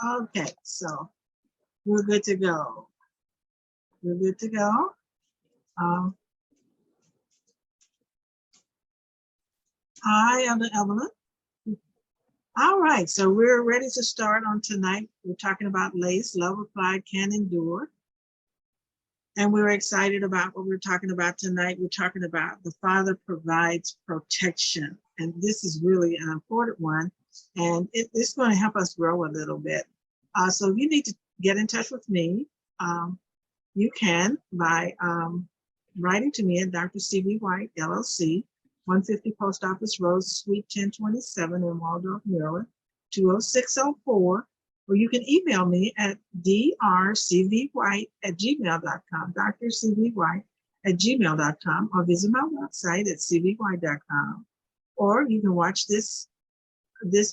Okay, so we're good to go. We're good to go. Hi, Elder Evelyn. All right, so we're ready to start on tonight. We're talking about lace, love applied can endure. And we're excited about what we're talking about tonight. We're talking about the Father provides protection. And this is really an important one. And it's going to help us grow a little bit. So if you need to get in touch with me, you can by writing to me at Dr. C.B. White, LLC, 150 Post Office Road, Suite 1027 in Waldorf, Maryland, 20604. Or you can email me at drcvwhite@gmail.com, drcvwhite@gmail.com, or visit my website at cvwhite.com. Or you can watch this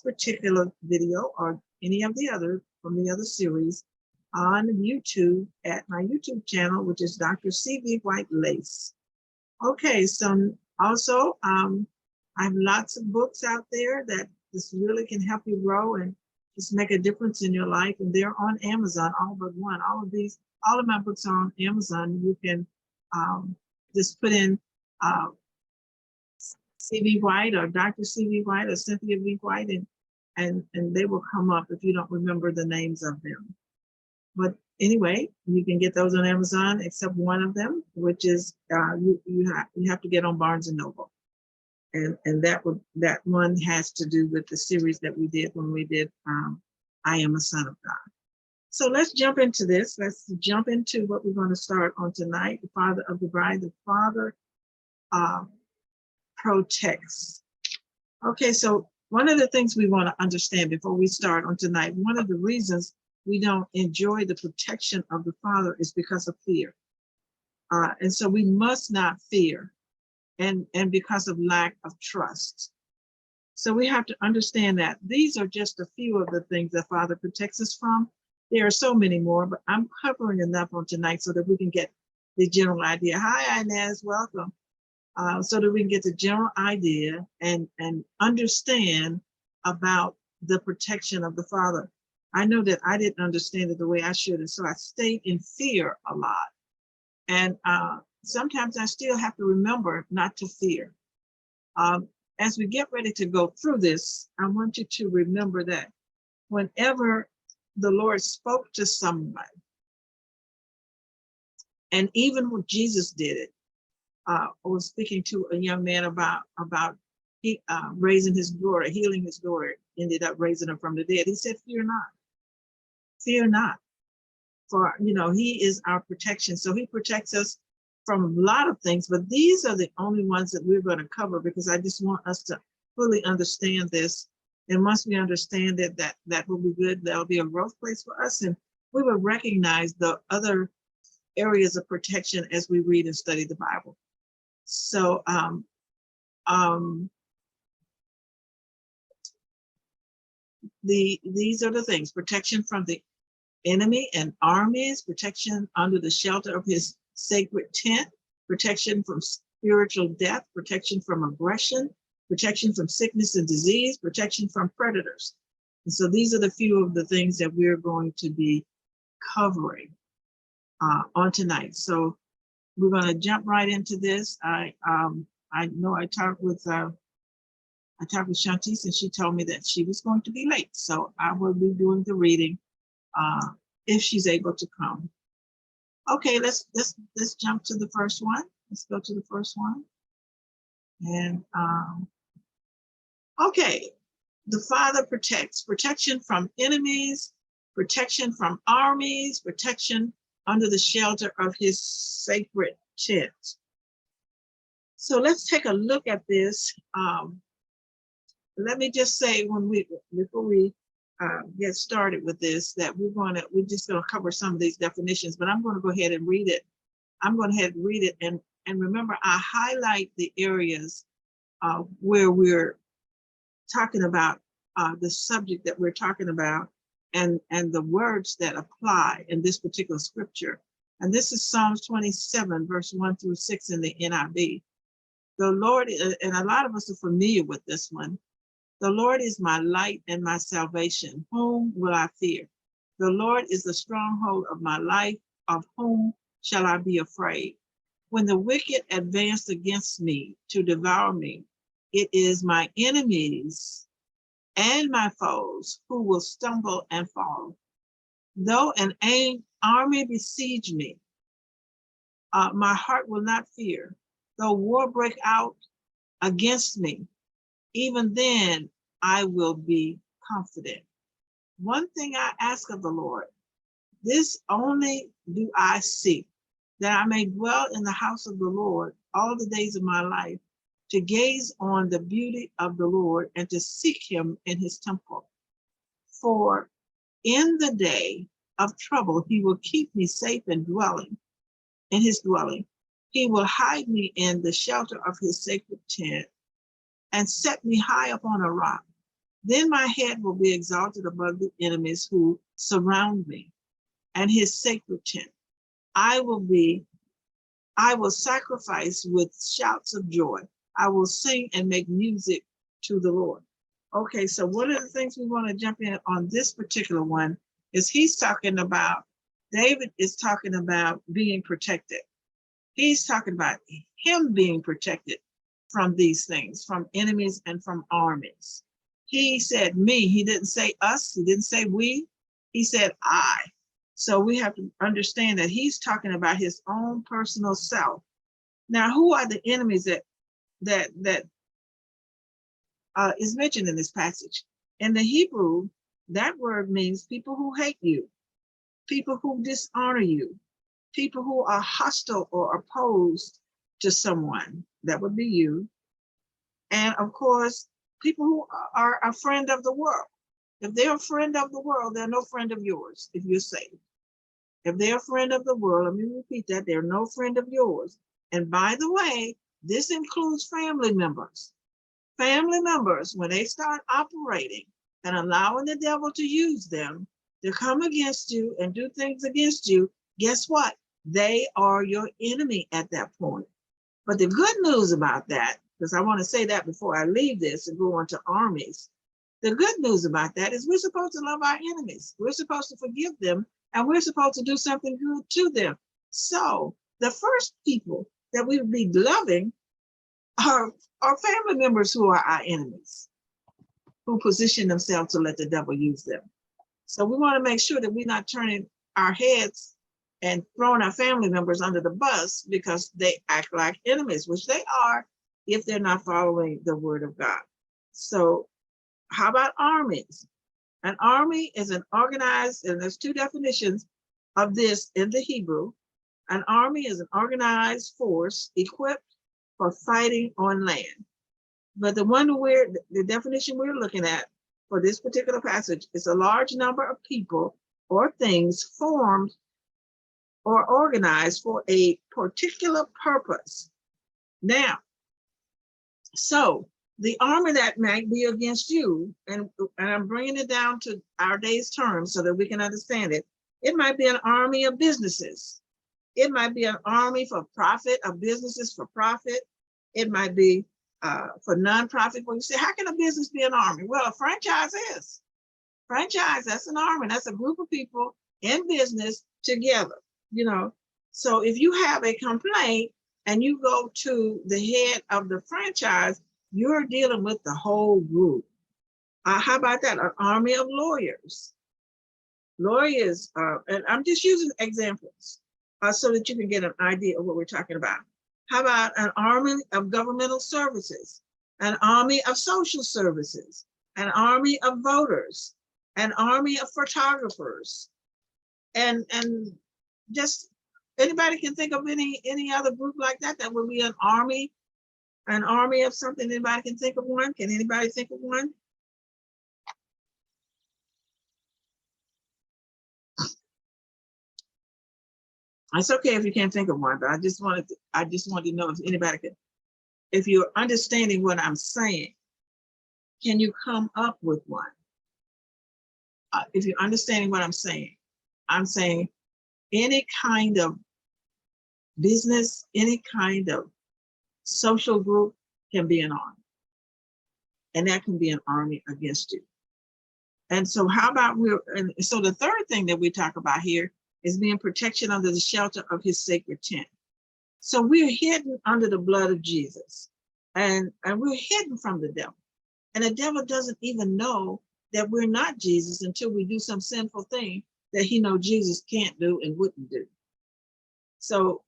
particular video or any of the other from the other series on YouTube at my YouTube channel, which is Dr. C.B. White Lace. Okay, so also I have lots of books out there that this really can help you grow and just make a difference in your life. And they're on Amazon, all but one. All of my books are on Amazon. You can just put in C.B. White or Dr. C.B. White or Cynthia V. White, and they will come up if you don't remember the names of them. But anyway, you can get those on Amazon, except one of them, which is you have to get on Barnes and Noble, and that one has to do with the series that we did when we did I Am a Son of God. So let's jump into this. Let's jump into what we're going to start on tonight. The Father of the Bride. The Father protects. Okay, so one of the things we want to understand before we start on tonight, one of the reasons we don't enjoy the protection of the Father is because of fear. And so we must not fear, and because of lack of trust. So we have to understand that these are just a few of the things that Father protects us from. There are so many more, but I'm covering enough on tonight so that we can get the general idea. Hi, Inez, welcome. So that we can get the general idea and understand about the protection of the Father. I know that I didn't understand it the way I should, and so I stayed in fear a lot. And sometimes I still have to remember not to fear. As we get ready to go through this, I want you to remember that whenever the Lord spoke to somebody, and even when Jesus did it, I was speaking to a young man about raising his daughter, healing his daughter, ended up raising her from the dead. He said, fear not. Fear not, for he is our protection. So he protects us from a lot of things, but these are the only ones that we're going to cover, because I just want us to fully understand this. And once we understand it, that will be good. That'll be a growth place for us, and we will recognize the other areas of protection as we read and study the Bible. So these are the things: protection from the enemy and armies, protection under the shelter of his sacred tent, protection from spiritual death, protection from aggression, protection from sickness and disease, protection from predators. And so these are the few of the things that we're going to be covering on tonight. So we're going to jump right into this. I know I talked with Shantice, and she told me that she was going to be late. So I will be doing the reading if she's able to come. Okay, let's jump to the first one. Let's go to the first one. And okay, the Father protects. Protection from enemies, protection from armies, protection under the shelter of his sacred tent. So let's take a look at this. Let me just say, before we get started with this, that we're just going to cover some of these definitions, but I'm going to go ahead and read it. I'm going to go ahead and read it, and remember, I highlight the areas where we're talking about the subject that we're talking about, and the words that apply in this particular scripture. And this is Psalms 27, verse 1-6 in the NIV. The Lord, and a lot of us are familiar with this one. The Lord is my light and my salvation. Whom will I fear? The Lord is the stronghold of my life. Of whom shall I be afraid? When the wicked advanced against me to devour me, it is my enemies and my foes who will stumble and fall. Though an army besiege me, my heart will not fear. Though war break out against me, even then I will be confident. One thing I ask of the Lord, this only do I seek, that I may dwell in the house of the Lord all the days of my life, to gaze on the beauty of the Lord and to seek him in his temple. For in the day of trouble, he will keep me safe and dwelling in his dwelling. He will hide me in the shelter of his sacred tent and set me high upon a rock. Then my head will be exalted above the enemies who surround me and his sacred tent. I will sacrifice with shouts of joy. I will sing and make music to the Lord. Okay, so one of the things we want to jump in on this particular one is David is talking about being protected. He's talking about him being protected from these things, from enemies and from armies. He said me, he didn't say us, he didn't say we, he said I. So we have to understand that he's talking about his own personal self. Now, who are the enemies that is mentioned in this passage? In the Hebrew, that word means people who hate you, people who dishonor you, people who are hostile or opposed to someone. That would be you. And of course, people who are a friend of the world. If they're a friend of the world, they're no friend of yours if you're saved. If they're a friend of the world, let me repeat that, they're no friend of yours. And by the way, this includes family members. Family members, when they start operating and allowing the devil to use them to come against you and do things against you, guess what? They are your enemy at that point. But the good news about that, because I want to say that before I leave this and go on to armies, the good news about that is we're supposed to love our enemies. We're supposed to forgive them, and we're supposed to do something good to them. So the first people that we would be loving are family members who are our enemies, who position themselves to let the devil use them. So we want to make sure that we're not turning our heads and throwing our family members under the bus because they act like enemies, which they are if they're not following the word of God. So how about armies? An army is an organized, and there's two definitions of this in the Hebrew. An army is an organized force equipped for fighting on land. But the definition we're looking at for this particular passage is a large number of people or things formed or organized for a particular purpose. Now, so the army that might be against you, and I'm bringing it down to our day's terms so that we can understand it. It might be an army of businesses. It might be an army for profit, of businesses for profit. It might be for nonprofit. When you say, how can a business be an army? Well, a franchise is. Franchise, that's an army. That's a group of people in business together, you know. So if you have a complaint and you go to the head of the franchise, you're dealing with the whole group. How about that? An army of lawyers. Lawyers, and I'm just using examples so that you can get an idea of what we're talking about. How about an army of governmental services, an army of social services, an army of voters, an army of photographers, and just anybody can think of any other group like that that would be an army of something. Anybody can think of one? Can anybody think of one? It's okay if you can't think of one, but I just wanted to know if anybody could, if you're understanding what I'm saying, can you come up with one? If you're understanding what I'm saying any kind of business, any kind of social group can be an army. and that can be an army against you. And so how about so the third thing that we talk about here is being protection under the shelter of his sacred tent. So we're hidden under the blood of Jesus, and we're hidden from the devil. And the devil doesn't even know that we're not Jesus until we do some sinful thing that he knows Jesus can't do and wouldn't do. So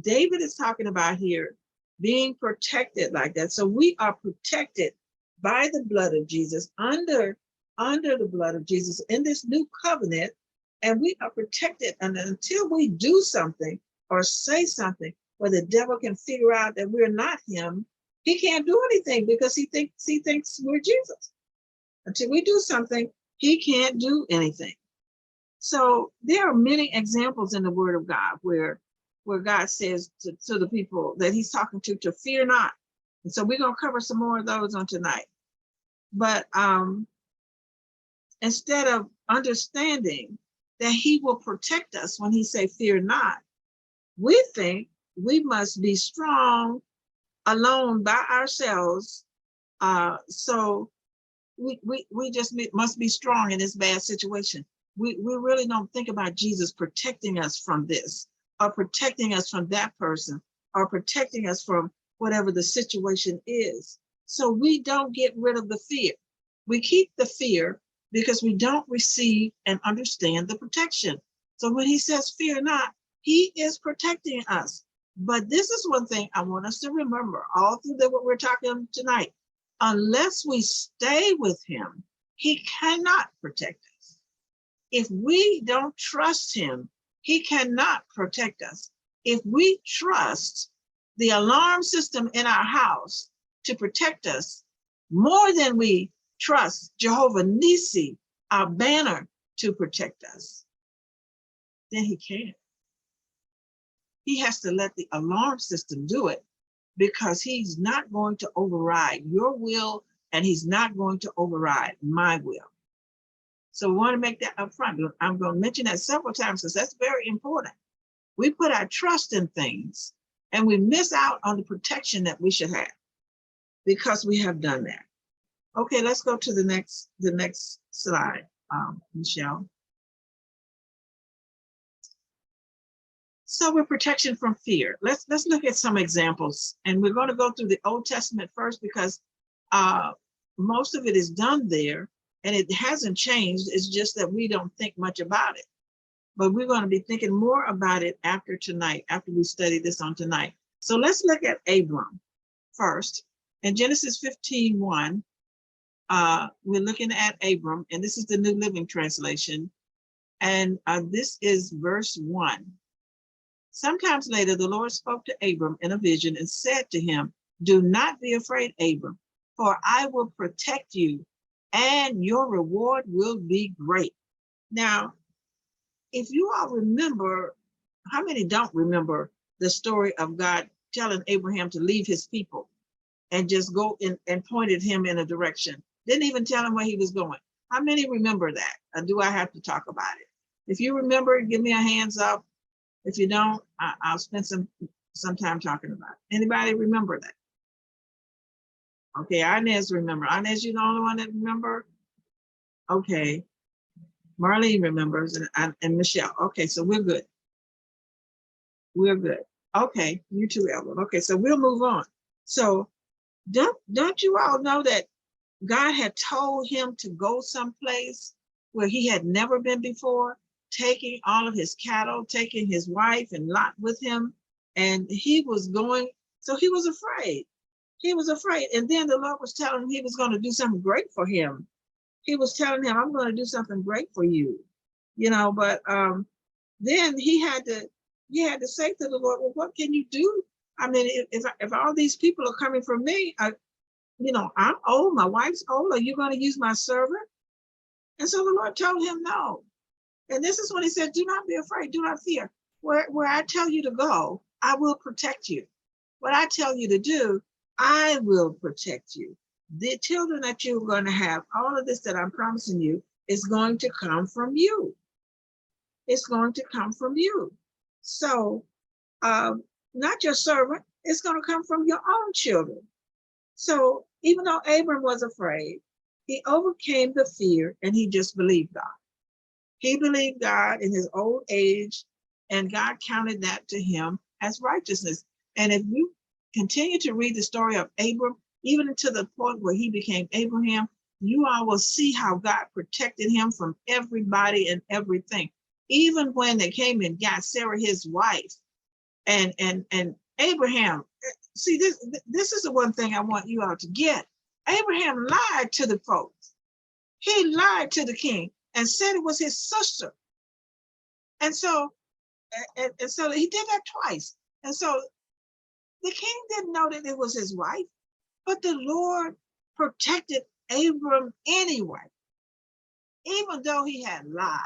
David is talking about here being protected like that. So we are protected by the blood of Jesus, under the blood of Jesus in this new covenant, and we are protected. And until we do something or say something where the devil can figure out that we're not him, he can't do anything because he thinks we're Jesus. Until we do something, he can't do anything. So there are many examples in the Word of God where God says to the people that he's talking to fear not. And so we're going to cover some more of those on tonight. But instead of understanding that he will protect us when he say fear not, we think we must be strong alone by ourselves. So we just must be strong in this bad situation. We really don't think about Jesus protecting us from this, or protecting us from that person, or protecting us from whatever the situation is. So we don't get rid of the fear. We keep the fear because we don't receive and understand the protection. So when he says fear not, he is protecting us. But this is one thing I want us to remember all through what we're talking tonight. Unless we stay with him, he cannot protect us. If we don't trust him, he cannot protect us. If we trust the alarm system in our house to protect us more than we trust Jehovah Nissi, our banner, to protect us, then he can't. He has to let the alarm system do it, because he's not going to override your will, and he's not going to override my will. So we want to make that up front. I'm going to mention that several times because that's very important. We put our trust in things and we miss out on the protection that we should have because we have done that. Okay, let's go to the next slide, Michelle. So with protection from fear, let's look at some examples, and we're going to go through the Old Testament first because most of it is done there and it hasn't changed. It's just that we don't think much about it, but we're going to be thinking more about it after tonight, after we study this on tonight. So let's look at Abram first. In Genesis 15:1, we're looking at Abram, and this is the New Living Translation, and this is verse 1. Sometimes later, the Lord spoke to Abram in a vision and said to him, "Do not be afraid, Abram, for I will protect you, and your reward will be great." Now, if you all remember, how many don't remember the story of God telling Abraham to leave his people and just go in and pointed him in a direction? Didn't even tell him where he was going. How many remember that? Or do I have to talk about it? If you remember, give me a hands up. If you don't, I'll spend some time talking about it. Anybody remember that? Okay, Inez remember. Inez, you the only one that remember? Okay. Marlene remembers, and Michelle. Okay, so we're good. We're good. Okay, you too, Ellen. Okay, so we'll move on. So don't you all know that God had told him to go someplace where he had never been before, taking all of his cattle, taking his wife and Lot with him, and he was going, so he was afraid. He was afraid. And then the Lord was telling him he was going to do something great for him. He was telling him, "I'm going to do something great for you." But then he had to say to the Lord, "Well, what can you do? I mean, if all these people are coming from me, I'm old, my wife's old, are you going to use my servant?" And so the Lord told him no. And this is when he said, "Do not be afraid, do not fear. Where I tell you to go, I will protect you. What I tell you to do, I will protect you. The children that you're going to have, all of this that I'm promising you, is going to come from you. It's going to come from you. So not your servant, it's going to come from your own children." So Even though Abram was afraid, he overcame the fear and he just believed God. He believed God in his old age, and God counted that to him as righteousness. And if you continue to read the story of Abram, even to the point where he became Abraham, you all will see how God protected him from everybody and everything. Even when they came and got Sarah, his wife, and Abraham, see, this is the one thing I want you all to get. Abraham lied to the folks. He lied to the king and said it was his sister. And so he did that twice. And so the king didn't know that it was his wife, but the Lord protected Abram anyway. Even though he had lied,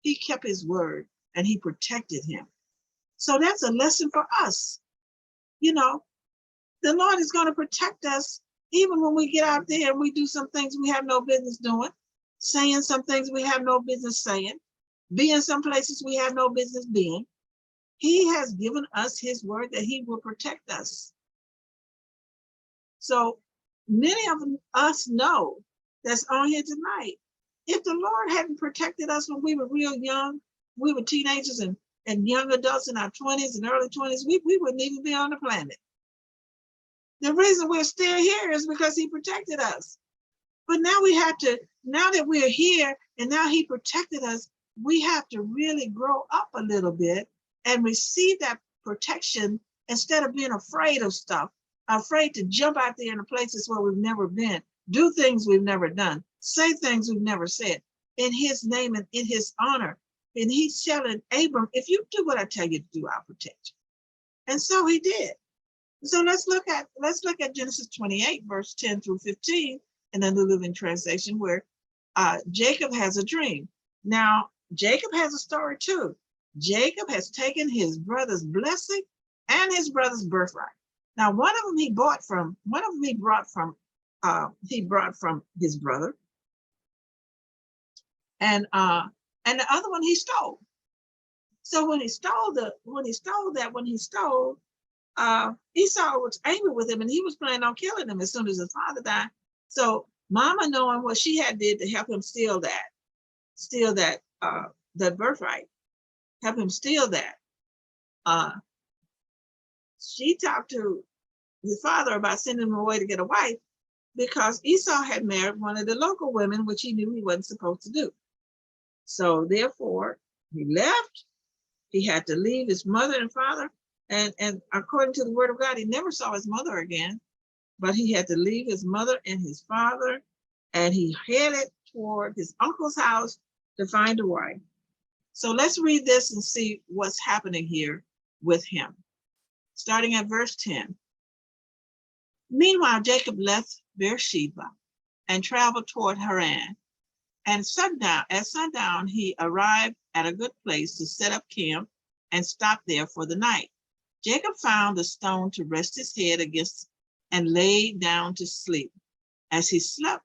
he kept his word and he protected him. So that's a lesson for us. You know, the Lord is going to protect us even when we get out there and we do some things we have no business doing, saying some things we have no business saying, being some places we have no business being. He has given us his word that he will protect us. So many of us know that's on here tonight. If the Lord hadn't protected us when we were real young, we were teenagers and young adults in our 20s and early 20s, we wouldn't even be on the planet. The reason we're still here is because he protected us. But now we have to, now that we're here and now he protected us, we have to really grow up a little bit and receive that protection instead of being afraid of stuff, afraid to jump out there in the places where we've never been, do things we've never done, say things we've never said in his name and in his honor. And he's telling Abram, if you do what I tell you to do, I'll protect you. And so he did. So let's look at Genesis 28, verse 10 through 15 in the New Living Translation, where Jacob has a dream. Now, Jacob has a story too. Jacob has taken his brother's blessing and his brother's birthright. Now, one of them he brought from his brother, and the other one he stole. So when he stole, Esau was angry with him, and he was planning on killing him as soon as his father died. So Mama, knowing what she had did to help him steal that birthright, help him steal that, she talked to his father about sending him away to get a wife, because Esau had married one of the local women, which he knew he wasn't supposed to do. So therefore, he left. He had to leave his mother and father. And according to the word of God, he never saw his mother again, but he had to leave his mother and his father, and he headed toward his uncle's house to find a wife. So let's read this and see what's happening here with him. Starting at verse 10. Meanwhile, Jacob left Beersheba and traveled toward Haran. And at sundown, he arrived at a good place to set up camp and stop there for the night. Jacob found a stone to rest his head against and lay down to sleep. As he slept,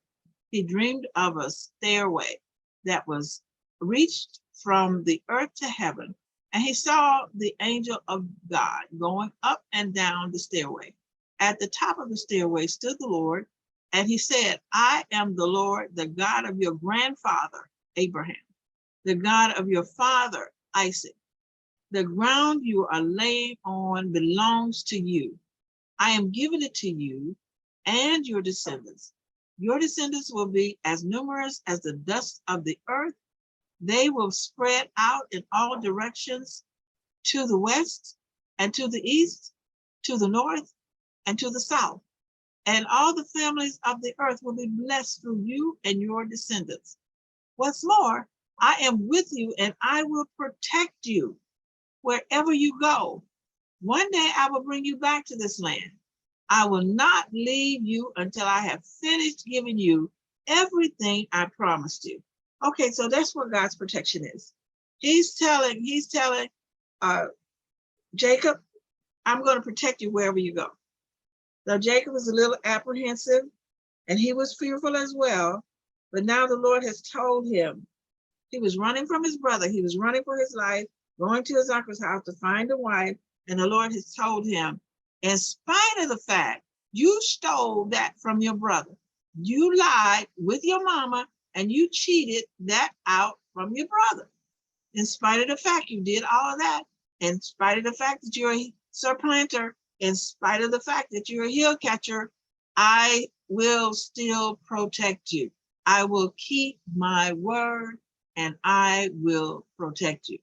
he dreamed of a stairway that was reached from the earth to heaven, and he saw the angel of God going up and down the stairway. At the top of the stairway stood the Lord, and he said, I am the Lord, the God of your grandfather, Abraham, the God of your father, Isaac. The ground you are laying on belongs to you. I am giving it to you and your descendants. Your descendants will be as numerous as the dust of the earth. They will spread out in all directions, to the west and to the east, to the north and to the south. And all the families of the earth will be blessed through you and your descendants. What's more, I am with you and I will protect you wherever you go. One day I will bring you back to this land. I will not leave you until I have finished giving you everything I promised you. Okay, so that's what God's protection is. He's telling Jacob, I'm going to protect you wherever you go. Now Jacob was a little apprehensive and he was fearful as well, but now the Lord has told him. He was running from his brother. He was running for his life, going to his uncle's house to find a wife, and the Lord has told him, in spite of the fact You stole that from your brother. You lied with your mama and you cheated that out from your brother. In spite of the fact you did all of that, in spite of the fact that you're a supplanter, in spite of the fact that you're a heel catcher, I will still protect you. I will keep my word and I will protect you.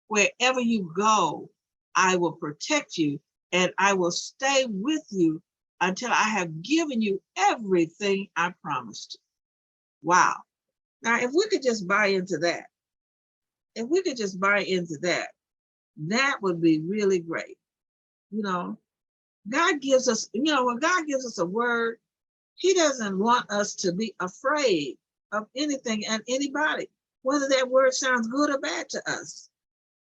Wherever you go, I will protect you and I will stay with you until I have given you everything I promised. Wow. Now, if we could just buy into that, if we could just buy into that, that would be really great. You know, God gives us, you know, when God gives us a word, he doesn't want us to be afraid of anything and anybody, whether that word sounds good or bad to us,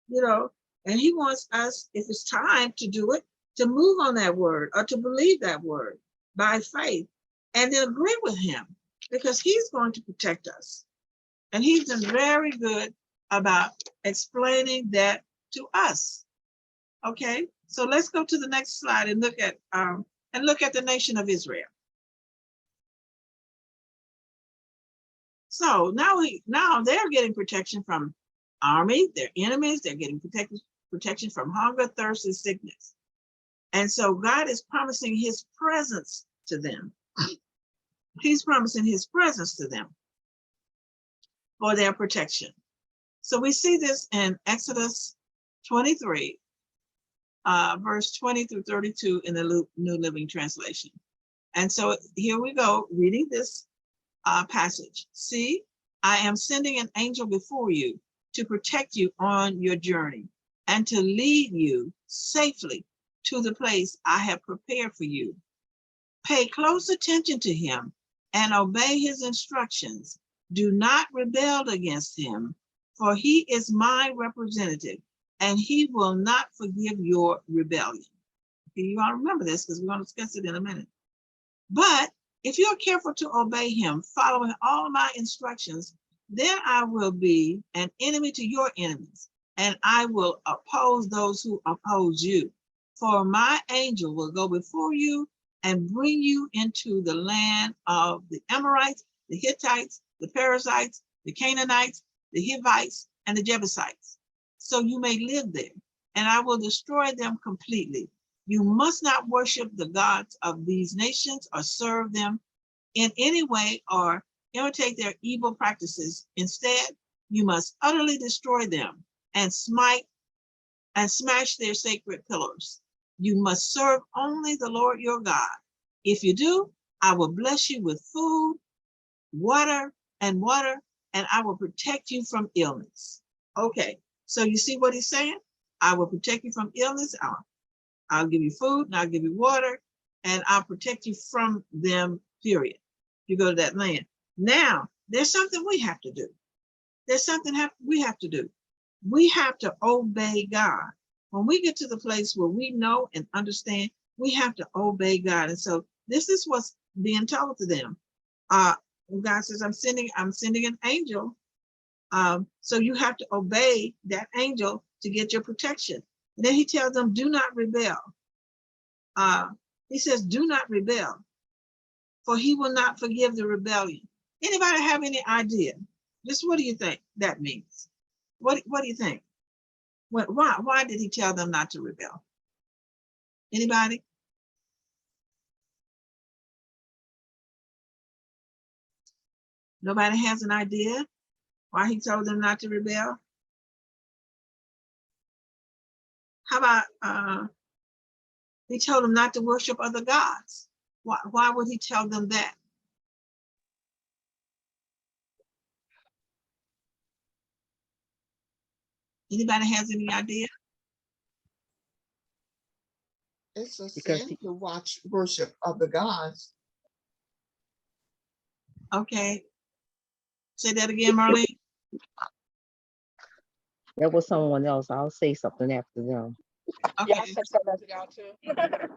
you know, and he wants us, if it's time to do it, to move on that word or to believe that word by faith and then agree with him because he's going to protect us. And he's been very good about explaining that to us. Okay, so let's go to the next slide and look at the nation of Israel. So now they're getting protection from armies, their enemies. They're getting protection from hunger, thirst, and sickness. And so God is promising his presence to them. He's promising his presence to them for their protection. So we see this in Exodus 23, verse 20 through 32 in the New Living Translation. And so here we go, reading this passage. See, I am sending an angel before you to protect you on your journey and to lead you safely to the place I have prepared for you. Pay close attention to him and obey his instructions. Do not rebel against him, for he is my representative and he will not forgive your rebellion. Okay, you all remember this because we're going to discuss it in a minute. But if you're careful to obey him, following all my instructions, then I will be an enemy to your enemies, and I will oppose those who oppose you. For my angel will go before you and bring you into the land of the Amorites, the Hittites, the Perizzites, the Canaanites, the Hivites, and the Jebusites. So you may live there, and I will destroy them completely. You must not worship the gods of these nations or serve them in any way or imitate their evil practices. Instead, you must utterly destroy them and smash their sacred pillars. You must serve only the Lord your God. If you do, I will bless you with food, water, and I will protect you from illness. Okay, so you see what he's saying? I will protect you from illness. I'll give you food and I'll give you water and I'll protect you from them, period. You go to that land. Now, there's something we have to do. There's something we have to do. We have to obey God. When we get to the place where we know and understand, we have to obey God. And so this is what's being told to them. God says, I'm sending an angel. So you have to obey that angel to get your protection. And then he tells them, do not rebel. He says, do not rebel, for he will not forgive the rebellion. Anybody have any idea? Just what do you think that means? What do you think? Why did he tell them not to rebel? Anybody? Nobody has an idea why he told them not to rebel? How about he told them not to worship other gods? Why would he tell them that? Anybody has any idea? It's a sin to worship other gods. Okay. Say that again, Marlene. That was someone else. I'll say something after them. Okay. Yeah, I said something after y'all too.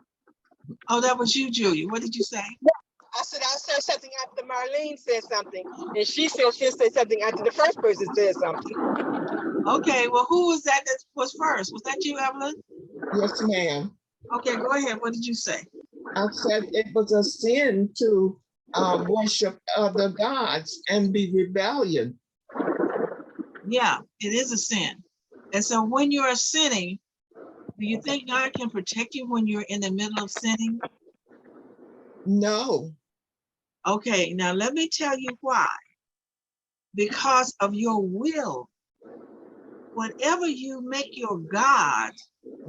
Oh, that was you, Julia. What did you say? I said something after Marlene said something, and she said she'll say something after the first person said something. Okay, well, who was that was first? Was that you, Evelyn? Yes, ma'am. Okay, go ahead. What did you say? I said it was a sin to worship other gods and be rebellion. Yeah, it is a sin. And so when you are sinning, do you think God can protect you when you're in the middle of sinning? No. Okay, now let me tell you why. Because of your will. Whatever you make your God,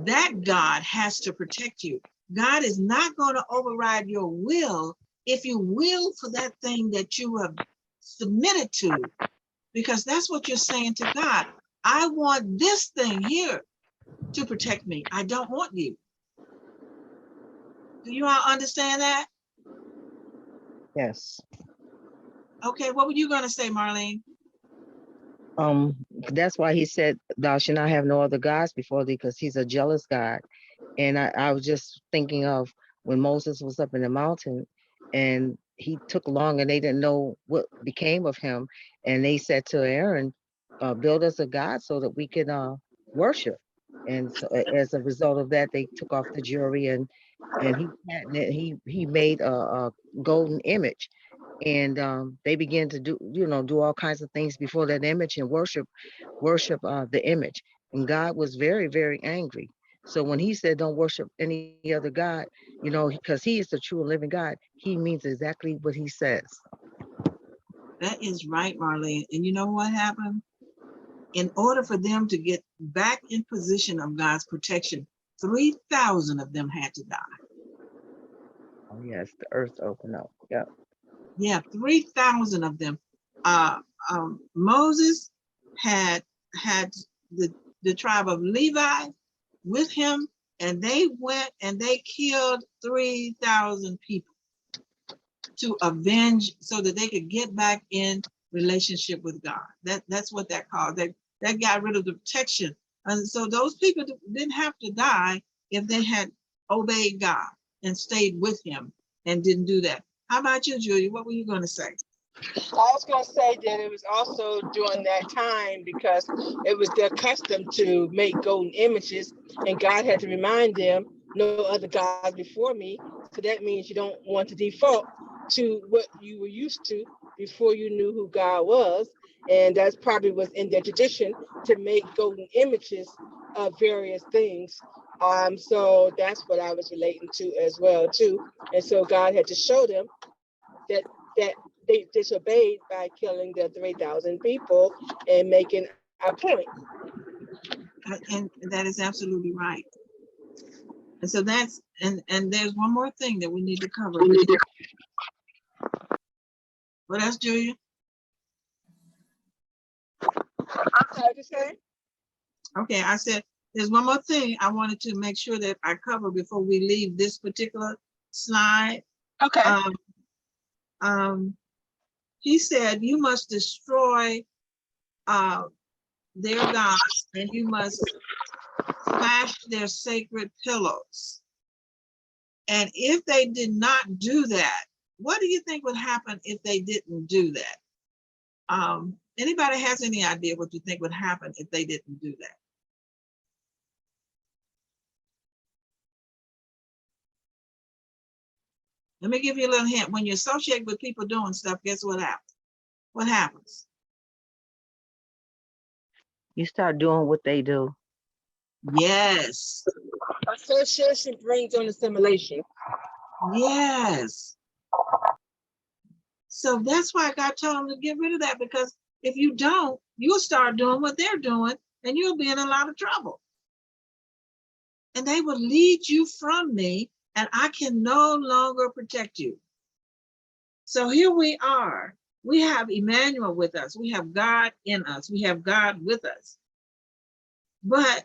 that God has to protect you. God is not going to override your will if you will for that thing that you have submitted to, because that's what you're saying to God. I want this thing here to protect me. I don't want you. Do you all understand that? Yes. Okay, what were you going to say, Marlene? That's why he said, thou shalt not have no other gods before thee, because he's a jealous God. And I was just thinking of when Moses was up in the mountain and he took long and they didn't know what became of him. And they said to Aaron, build us a God so that we can worship. And so as a result of that, they took off the jewelry and he made a golden image. And they began to do all kinds of things before that image and worship the image. And God was very, very angry. So when he said, don't worship any other God, because he is the true and living God, he means exactly what he says. That is right, Marlene. And you know what happened? In order for them to get back in position of God's protection, 3,000 of them had to die. Oh, yes, the earth opened up. Yeah. Yeah, 3,000 of them. Moses had the tribe of Levi with him, and they went and they killed 3,000 people to avenge, so that they could get back in relationship with God. That's what that called. That got rid of the protection. And so those people didn't have to die if they had obeyed God and stayed with him and didn't do that. How about you, Julia? What were you going to say? I was going to say that it was also during that time because it was their custom to make golden images, and God had to remind them, no other gods before me. So that means you don't want to default to what you were used to before you knew who God was. And that's probably was in their tradition to make golden images of various things. So that's what I was relating to as well too. And so God had to show them that they disobeyed by killing the 3,000 people and making a point. And that is absolutely right. And so that's, and there's one more thing that we need to cover. What else, Julia? I'm sorry to say. Okay, I said, there's one more thing I wanted to make sure that I cover before we leave this particular slide. Okay. He said, you must destroy their gods, and you must smash their sacred pillows. And if they did not do that, what do you think would happen if they didn't do that? Anybody has any idea what you think would happen if they didn't do that? Let me give you a little hint. When you associate with people doing stuff, guess what happens? What happens? You start doing what they do. Yes. Association brings on assimilation. Yes. So that's why God told them to get rid of that, because if you don't, you'll start doing what they're doing and you'll be in a lot of trouble. And they will lead you from me, and I can no longer protect you. So here we are. We have Emmanuel with us. We have God in us. We have God with us. But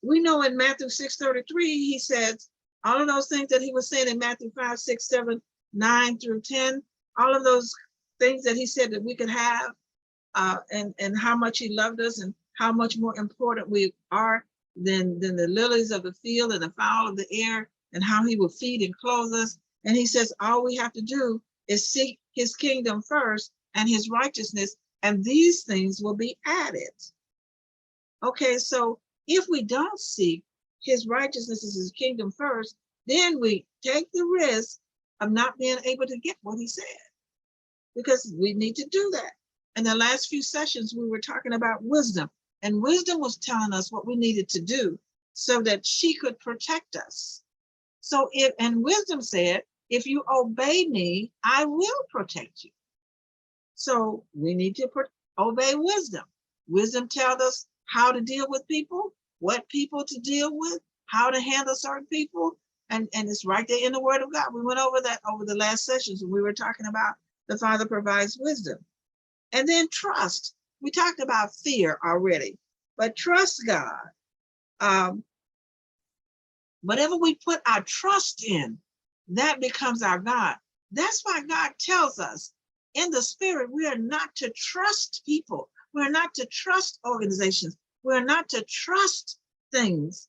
we know in Matthew 6:33, he says, all of those things that he was saying in Matthew 5, 6, 7, 9 through 10, all of those things that he said that we could have, and how much he loved us and how much more important we are than the lilies of the field and the fowl of the air, and how he will feed and clothe us. And he says, all we have to do is seek his kingdom first and his righteousness, and these things will be added. Okay, so if we don't seek his righteousness as his kingdom first, then we take the risk of not being able to get what he said, because we need to do that. In the last few sessions, we were talking about wisdom, and wisdom was telling us what we needed to do so that she could protect us. So and wisdom said, if you obey me, I will protect you. So we need to obey wisdom. Wisdom tells us how to deal with people, what people to deal with, how to handle certain people. And it's right there in the word of God. We went over that over the last sessions when we were talking about the Father provides wisdom. And then trust. We talked about fear already, but trust God. Whatever we put our trust in, that becomes our God. That's why God tells us in the spirit, we are not to trust people. We're not to trust organizations. We're not to trust things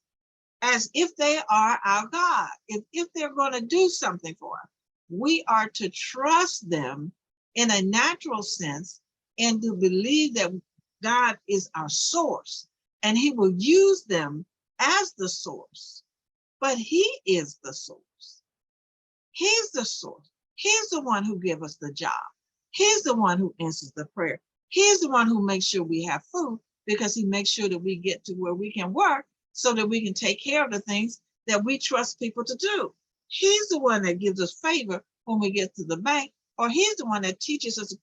as if they are our God. If they're going to do something for us, we are to trust them in a natural sense and to believe that God is our source and he will use them as the source. But he is the source. He's the source. He's the one who gives us the job. He's the one who answers the prayer. He's the one who makes sure we have food, because he makes sure that we get to where we can work so that we can take care of the things that we trust people to do. He's the one that gives us favor when we get to the bank, or he's the one that teaches us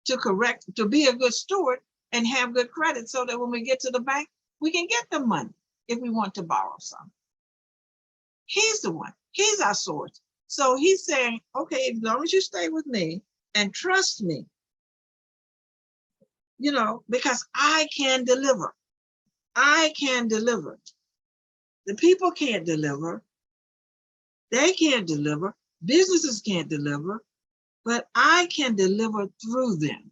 to be a good steward and have good credit so that when we get to the bank, we can get the money if we want to borrow some. He's the one. He's our source. So he's saying, okay, as long as you stay with me and trust me, because I can deliver. I can deliver. The people can't deliver. They can't deliver. Businesses can't deliver, but I can deliver through them.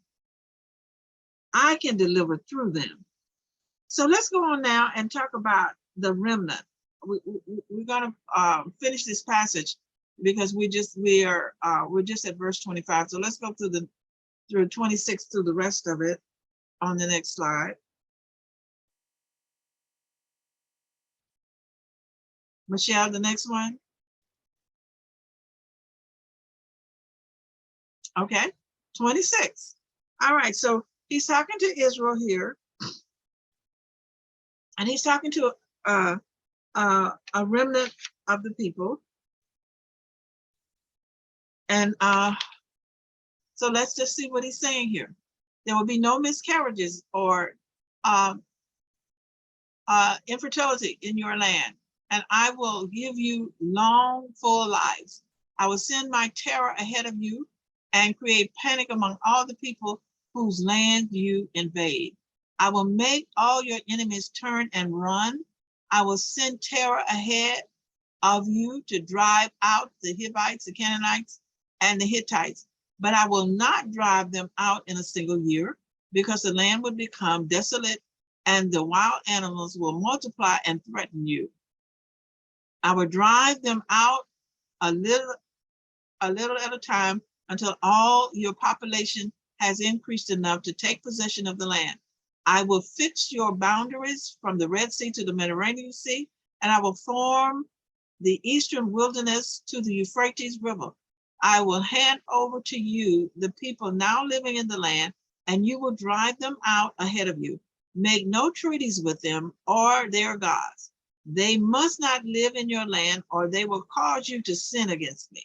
I can deliver through them. So let's go on now and talk about the remnant. We're going to finish this passage because we're just at verse 25. So let's go through 26 through the rest of it on the next slide. Michelle, the next one. Okay, 26. All right, so he's talking to Israel here, and he's talking to a remnant of the people. And so let's just see what he's saying here. There will be no miscarriages or infertility in your land, and I will give you long, full lives. I will send my terror ahead of you and create panic among all the people whose land you invade. I will make all your enemies turn and run. I will send terror ahead of you to drive out the Hivites, the Canaanites, and the Hittites, but I will not drive them out in a single year, because the land would become desolate and the wild animals will multiply and threaten you. I will drive them out a little at a time until all your population has increased enough to take possession of the land. I will fix your boundaries from the Red Sea to the Mediterranean Sea, and I will form the eastern wilderness to the Euphrates River. I will hand over to you the people now living in the land, and you will drive them out ahead of you. Make no treaties with them or their gods. They must not live in your land, or they will cause you to sin against me.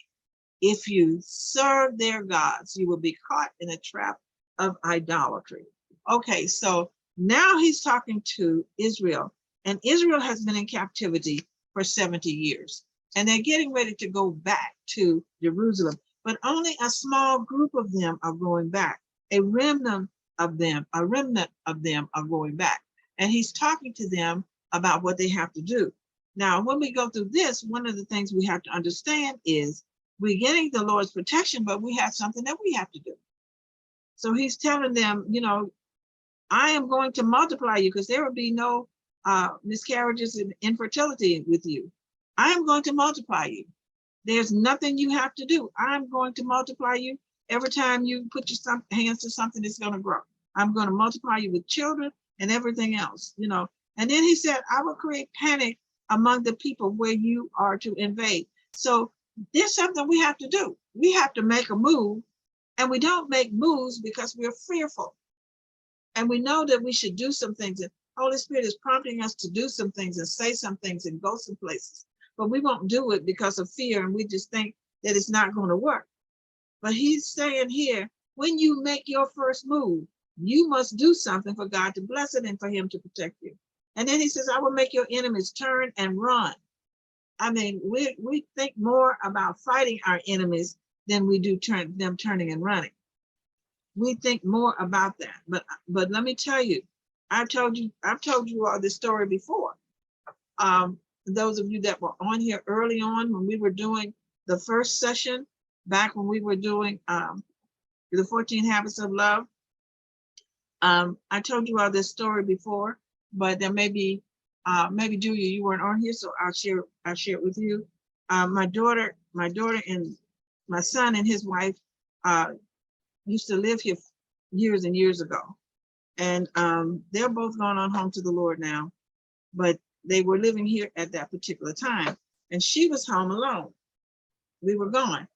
If you serve their gods, you will be caught in a trap of idolatry. Okay, so now he's talking to Israel, and Israel has been in captivity for 70 years, and they're getting ready to go back to Jerusalem, but only a small group of them are going back. A remnant of them are going back. And he's talking to them about what they have to do. Now, when we go through this, one of the things we have to understand is we're getting the Lord's protection, but we have something that we have to do. So he's telling them, I am going to multiply you, because there will be no miscarriages and infertility with you. I am going to multiply you. There's nothing you have to do. I'm going to multiply you. Every time you put your hands to something, it's going to grow. I'm going to multiply you with children and everything else, And then he said, I will create panic among the people where you are to invade. So there's something we have to do. We have to make a move, and we don't make moves because we're fearful. And we know that we should do some things, and Holy Spirit is prompting us to do some things and say some things and go some places. But we won't do it because of fear, and we just think that it's not going to work. But he's saying here, when you make your first move, you must do something for God to bless it and for him to protect you. And then he says, I will make your enemies turn and run. I mean, we think more about fighting our enemies than we do them turning and running. We think more about that. But let me tell you, I've told you all this story before. Those of you that were on here early on when we were doing the first session, back when we were doing the 14 Habits of Love, I told you all this story before, but there may be, maybe Julia, you weren't on here, so I'll share it with you. My daughter and my son and his wife used to live here years and years ago. And they're both gone on home to the Lord now, but they were living here at that particular time. And she was home alone. We were gone.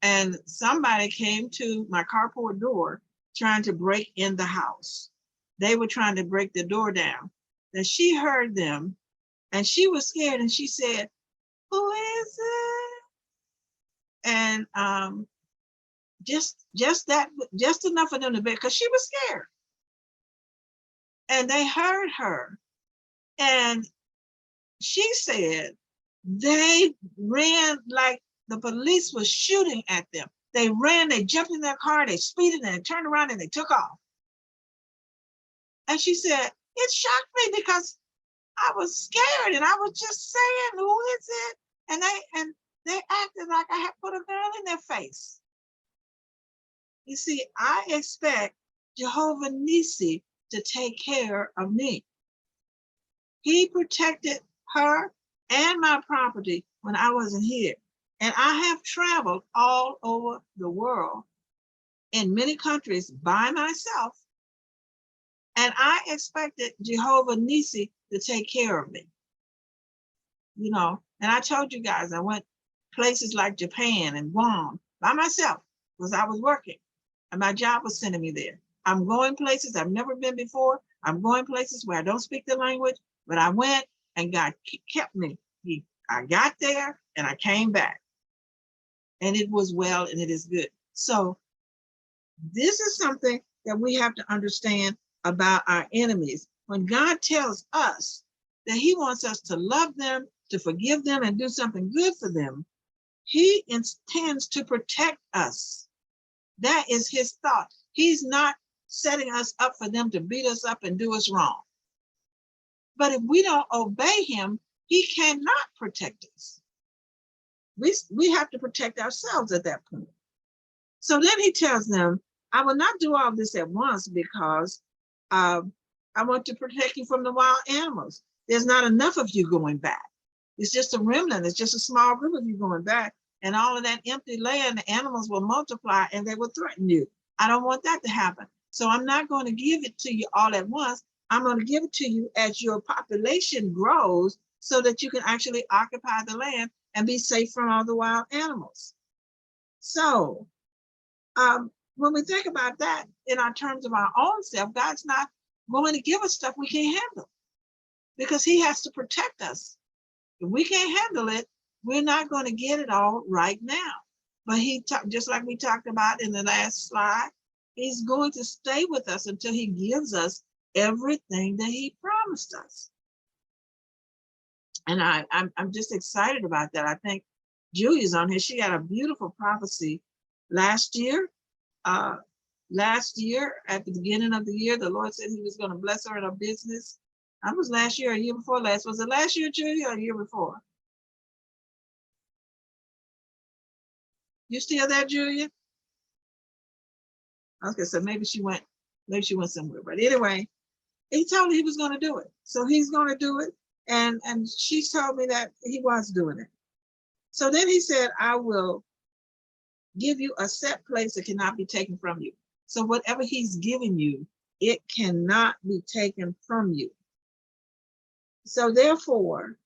And somebody came to my carport door trying to break in the house. They were trying to break the door down. And she heard them and she was scared and she said, who is it? And just enough for them to be, because she was scared. And they heard her. And she said they ran like the police was shooting at them. They ran, they jumped in their car, they speeded and they turned around and they took off. And she said, it shocked me because I was scared and I was just saying, who is it? And they acted like I had put a girl in their face. You see, I expect Jehovah Nissi to take care of me. He protected her and my property when I wasn't here. And I have traveled all over the world in many countries by myself. And I expected Jehovah Nissi to take care of me. You know, and I told you guys, I went places like Japan and Guam by myself because I was working and my job was sending me there. I'm going places I've never been before. I'm going places where I don't speak the language, but I went and God kept me. I got there and I came back. And it was well and it is good. So this is something that we have to understand about our enemies. When God tells us that he wants us to love them, to forgive them, and do something good for them, he intends to protect us. That is his thought. He's not setting us up for them to beat us up and do us wrong. But if we don't obey him, he cannot protect us. We have to protect ourselves at that point. So then he tells them, I will not do all this at once because I want to protect you from the wild animals. There's not enough of you going back. It's just a remnant. It's just a small group of you going back. And all of that empty land, the animals will multiply and they will threaten you. I don't want that to happen. So I'm not going to give it to you all at once. I'm going to give it to you as your population grows so that you can actually occupy the land and be safe from all the wild animals. So when we think about that in our terms of our own self, God's not going to give us stuff we can't handle because he has to protect us. If we can't handle it, we're not going to get it all right now. But just like we talked about in the last slide, he's going to stay with us until he gives us everything that he promised us. And I'm just excited about that. I think Julia's on here. She had a beautiful prophecy last year. Last year, at the beginning of the year, the Lord said he was going to bless her in her business. That was last year, a year before last. Was it last year, Julia, or a year before? You still there, Julia? Okay, so maybe she went somewhere. But anyway, he told her he was going to do it. So he's going to do it. And she told me that he was doing it. So then he said, I will give you a set place that cannot be taken from you. So whatever he's giving you, it cannot be taken from you. So therefore,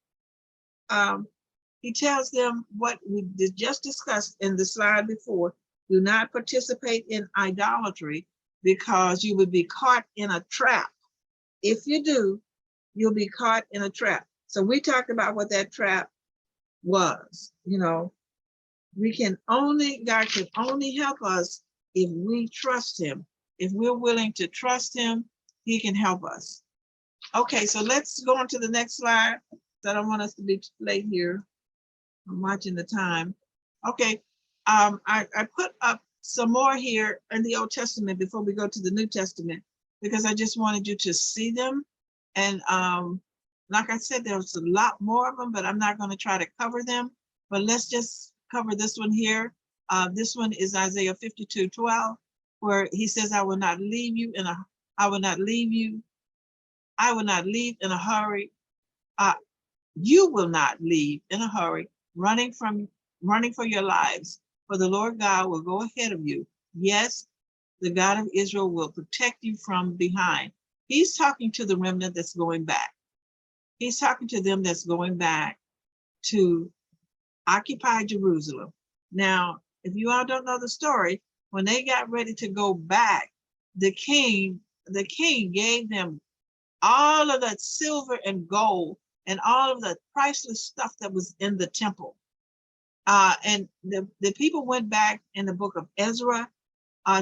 He tells them what we just discussed in the slide before. Do not participate in idolatry because you would be caught in a trap. If you do, you'll be caught in a trap. So we talked about what that trap was. You know, God can only help us if we trust him. If we're willing to trust him, he can help us. Okay, so let's go on to the next slide. I don't want us to be late here. I'm watching the time. Okay, I put up some more here in the Old Testament before we go to the New Testament, because I just wanted you to see them. And like I said, there's a lot more of them, but I'm not going to try to cover them. But let's just cover this one here. This one is Isaiah 52:12, where he says, I will not leave you in a hurry. You will not leave in a hurry, running for your lives, for the Lord God will go ahead of you. Yes, the God of Israel will protect you from behind. He's talking to the remnant that's going back. He's talking to them that's going back to occupy Jerusalem. Now, if you all don't know the story, when they got ready to go back, the king gave them all of that silver and gold and all of the priceless stuff that was in the temple. And the people went back in the book of Ezra.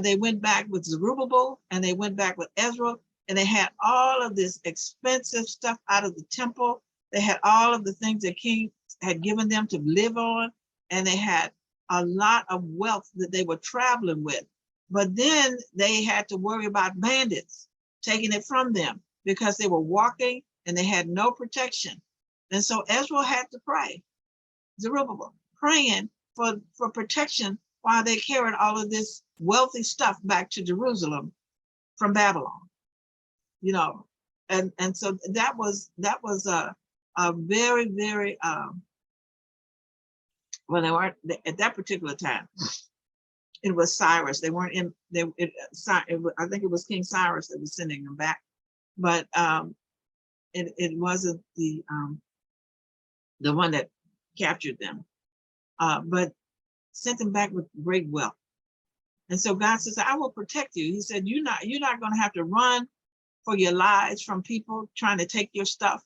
They went back with Zerubbabel, and they went back with Ezra, and they had all of this expensive stuff out of the temple. They had all of the things the king had given them to live on, and they had a lot of wealth that they were traveling with. But then they had to worry about bandits taking it from them because they were walking and they had no protection. And so Ezra had to pray, Zerubbabel, praying for protection while they carried all of this wealthy stuff back to Jerusalem from Babylon, you know. And so that was a very, very, well, they weren't at that particular time. It was Cyrus. They weren't in. I think it was King Cyrus that was sending them back, but it wasn't the one that captured them, but sent them back with great wealth. And so God says, "I will protect you." He said, "You're not going to have to run for your lives from people trying to take your stuff."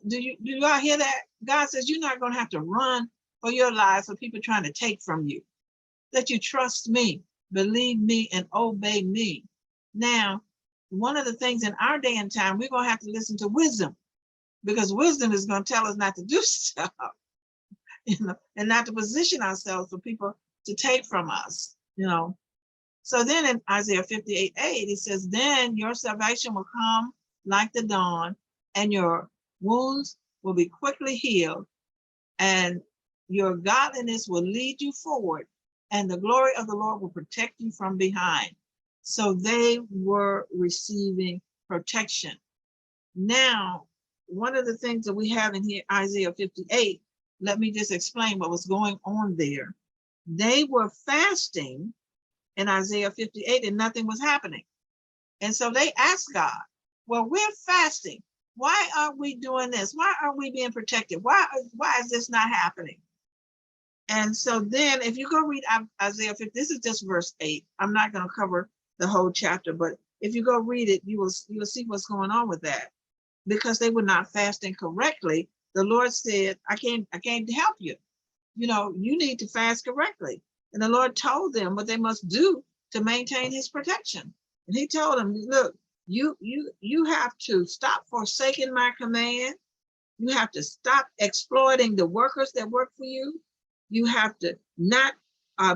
Do you all hear that? God says, "You're not going to have to run for your lives for people trying to take from you. That you trust me, believe me, and obey me." Now, one of the things in our day and time, we're going to have to listen to wisdom, because wisdom is going to tell us not to do stuff, you know, and not to position ourselves for people to take from us, you know. So then in Isaiah 58:8, it says, "Then your salvation will come like the dawn, and your wounds will be quickly healed, and your godliness will lead you forward, and the glory of the Lord will protect you from behind." So they were receiving protection. Now, one of the things that we have in here, Isaiah 58, let me just explain what was going on there. They were fasting in Isaiah 58 and nothing was happening. And so they asked God, well, we're fasting. Why aren't we doing this? Why aren't we being protected? Why is this not happening? And so then if you go read Isaiah 50, this is just verse 8. I'm not going to cover the whole chapter, but if you go read it, you will see what's going on with that. Because they were not fasting correctly, the Lord said, I can't help you. You know, you need to fast correctly. And the Lord told them what they must do to maintain his protection. And he told them, look, you have to stop forsaking my command. You have to stop exploiting the workers that work for you. You have to not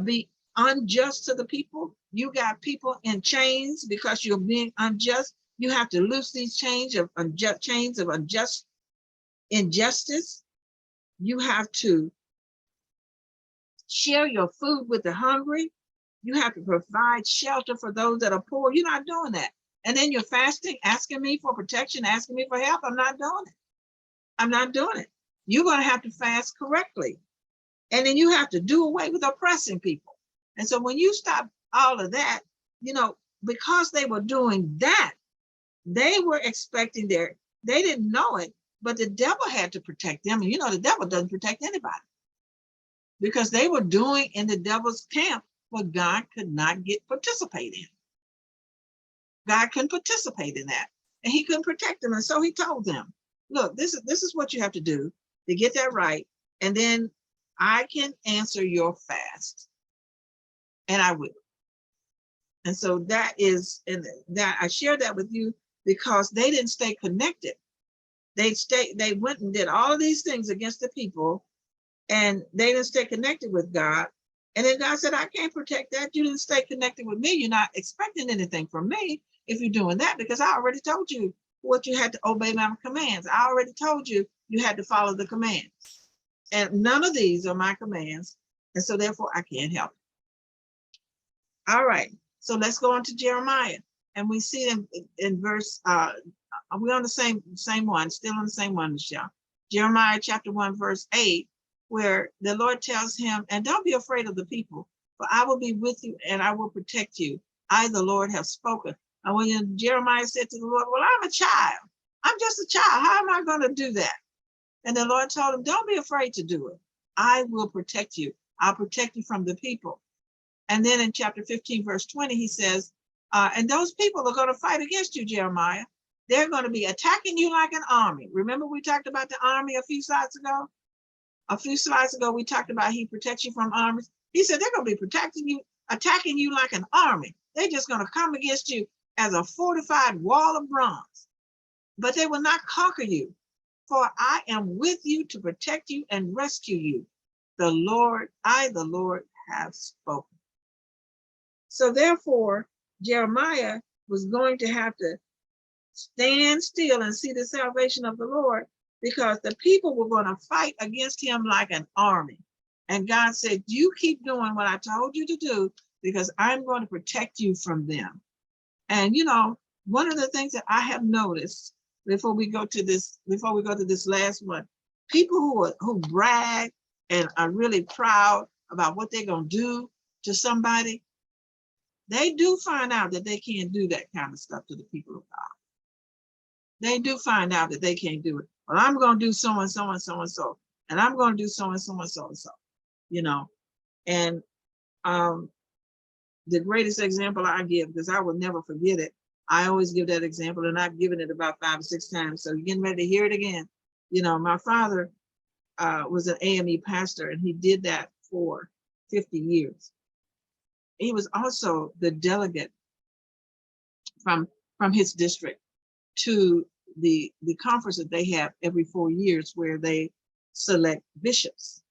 be unjust to the people. You got people in chains because you're being unjust. You have to loose these chains of injustice. You have to share your food with the hungry. You have to provide shelter for those that are poor. You're not doing that. And then you're fasting, asking me for protection, asking me for help. I'm not doing it. I'm not doing it. You're going to have to fast correctly. And then you have to do away with oppressing people. And so when you stop all of that, you know, because they were doing that, they were expecting they didn't know it, But the devil had to protect them. And you know, the devil doesn't protect anybody because they were doing in the devil's camp what God could not participate in. God couldn't participate in that. And he couldn't protect them. And so he told them, look, this is what you have to do to get that right. And then I can answer your fast. And I will. And so that is, and that I share that with you because they didn't stay connected. They went and did all of these things against the people, and they didn't stay connected with God. And then God said, I can't protect that. You didn't stay connected with me. You're not expecting anything from me if you're doing that, because I already told you what you had to obey my commands. I already told you you had to follow the commands. And none of these are my commands. And so therefore I can't help it. All right. So let's go on to Jeremiah. And we see in verse, we're on the same one, still on the same one, Michelle. Jeremiah chapter 1, verse 8, where the Lord tells him, and don't be afraid of the people, for I will be with you and I will protect you. I, the Lord, have spoken. And when Jeremiah said to the Lord, well, I'm a child. I'm just a child. How am I going to do that? And the Lord told him, don't be afraid to do it. I will protect you. I'll protect you from the people. And then in chapter 15, verse 20, he says, and those people are going to fight against you, Jeremiah. They're going to be attacking you like an army. Remember we talked about the army a few slides ago? A few slides ago, we talked about he protects you from armies. He said they're going to be protecting you, attacking you like an army. They're just going to come against you as a fortified wall of bronze. But they will not conquer you, for I am with you to protect you and rescue you. The Lord, I, the Lord, have spoken. So therefore, Jeremiah was going to have to stand still and see the salvation of the Lord, because the people were going to fight against him like an army. And God said, you keep doing what I told you to do, because I'm going to protect you from them. And you know, one of the things that I have noticed before we go to this last one, people who brag and are really proud about what they're going to do to somebody, they do find out that they can't do that kind of stuff to the people of God. They do find out that they can't do it. Well, I'm going to do so and so and so and so, and I'm going to do so and so and so and so, you know. And the greatest example I give, because I will never forget it, I always give that example, and I've given it about 5 or 6 times. So you're getting ready to hear it again. You know, my father was an AME pastor, and he did that for 50 years. He was also the delegate from his district to the conference that they have every 4 years, where they select bishops.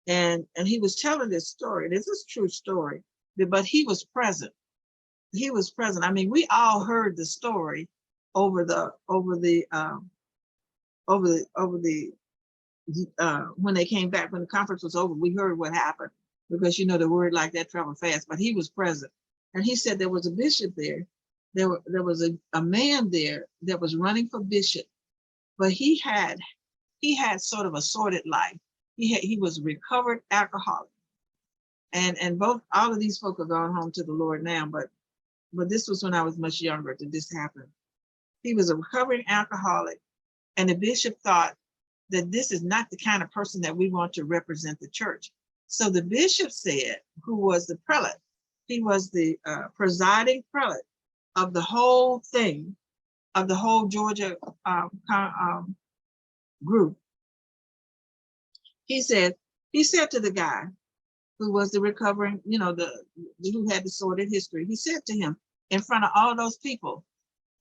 And he was telling this story. This is a true story, but he was present. He was present. I mean, we all heard the story when they came back, when the conference was over, we heard what happened, because you know the word like that traveled fast. But he was present, and he said there was a bishop there. There was a man there that was running for bishop, but he had sort of a sordid life. He was a recovered alcoholic, and all of these folk are gone home to the Lord now. But this was when I was much younger that this happened. He was a recovering alcoholic, and the bishop thought that this is not the kind of person that we want to represent the church. So the bishop said, who was the prelate, he was the presiding prelate of the whole thing, of the whole Georgia group. He said to the guy who was the recovering, you know, who had the sordid history, he said to him in front of all those people,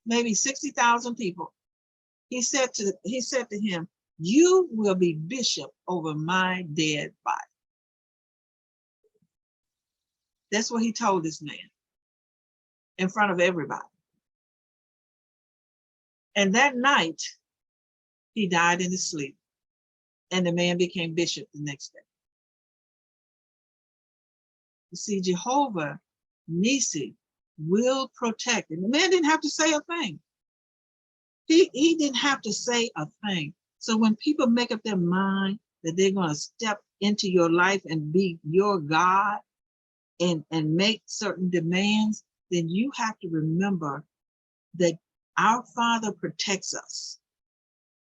maybe 60,000 people, he said to him, you will be bishop over my dead body. That's what he told this man in front of everybody. And that night, he died in his sleep, and the man became bishop the next day. You see, Jehovah Nissi will protect. And the man didn't have to say a thing. He didn't have to say a thing. So when people make up their mind that they're going to step into your life and be your God and make certain demands, then you have to remember that our Father protects us.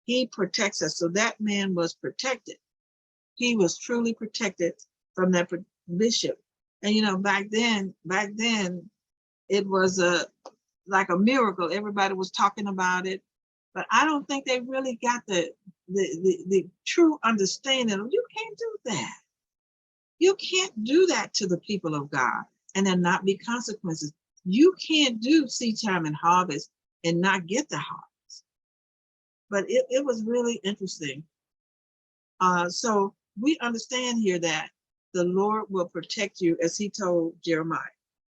He protects us. So that man was protected. He was truly protected from that bishop. And you know, back then, it was like a miracle. Everybody was talking about it, but I don't think they really got the true understanding of, you can't do that. You can't do that to the people of God and there not be consequences. You can't do seed time and harvest and not get the harvest. But it was really interesting. So we understand here that the Lord will protect you, as he told Jeremiah.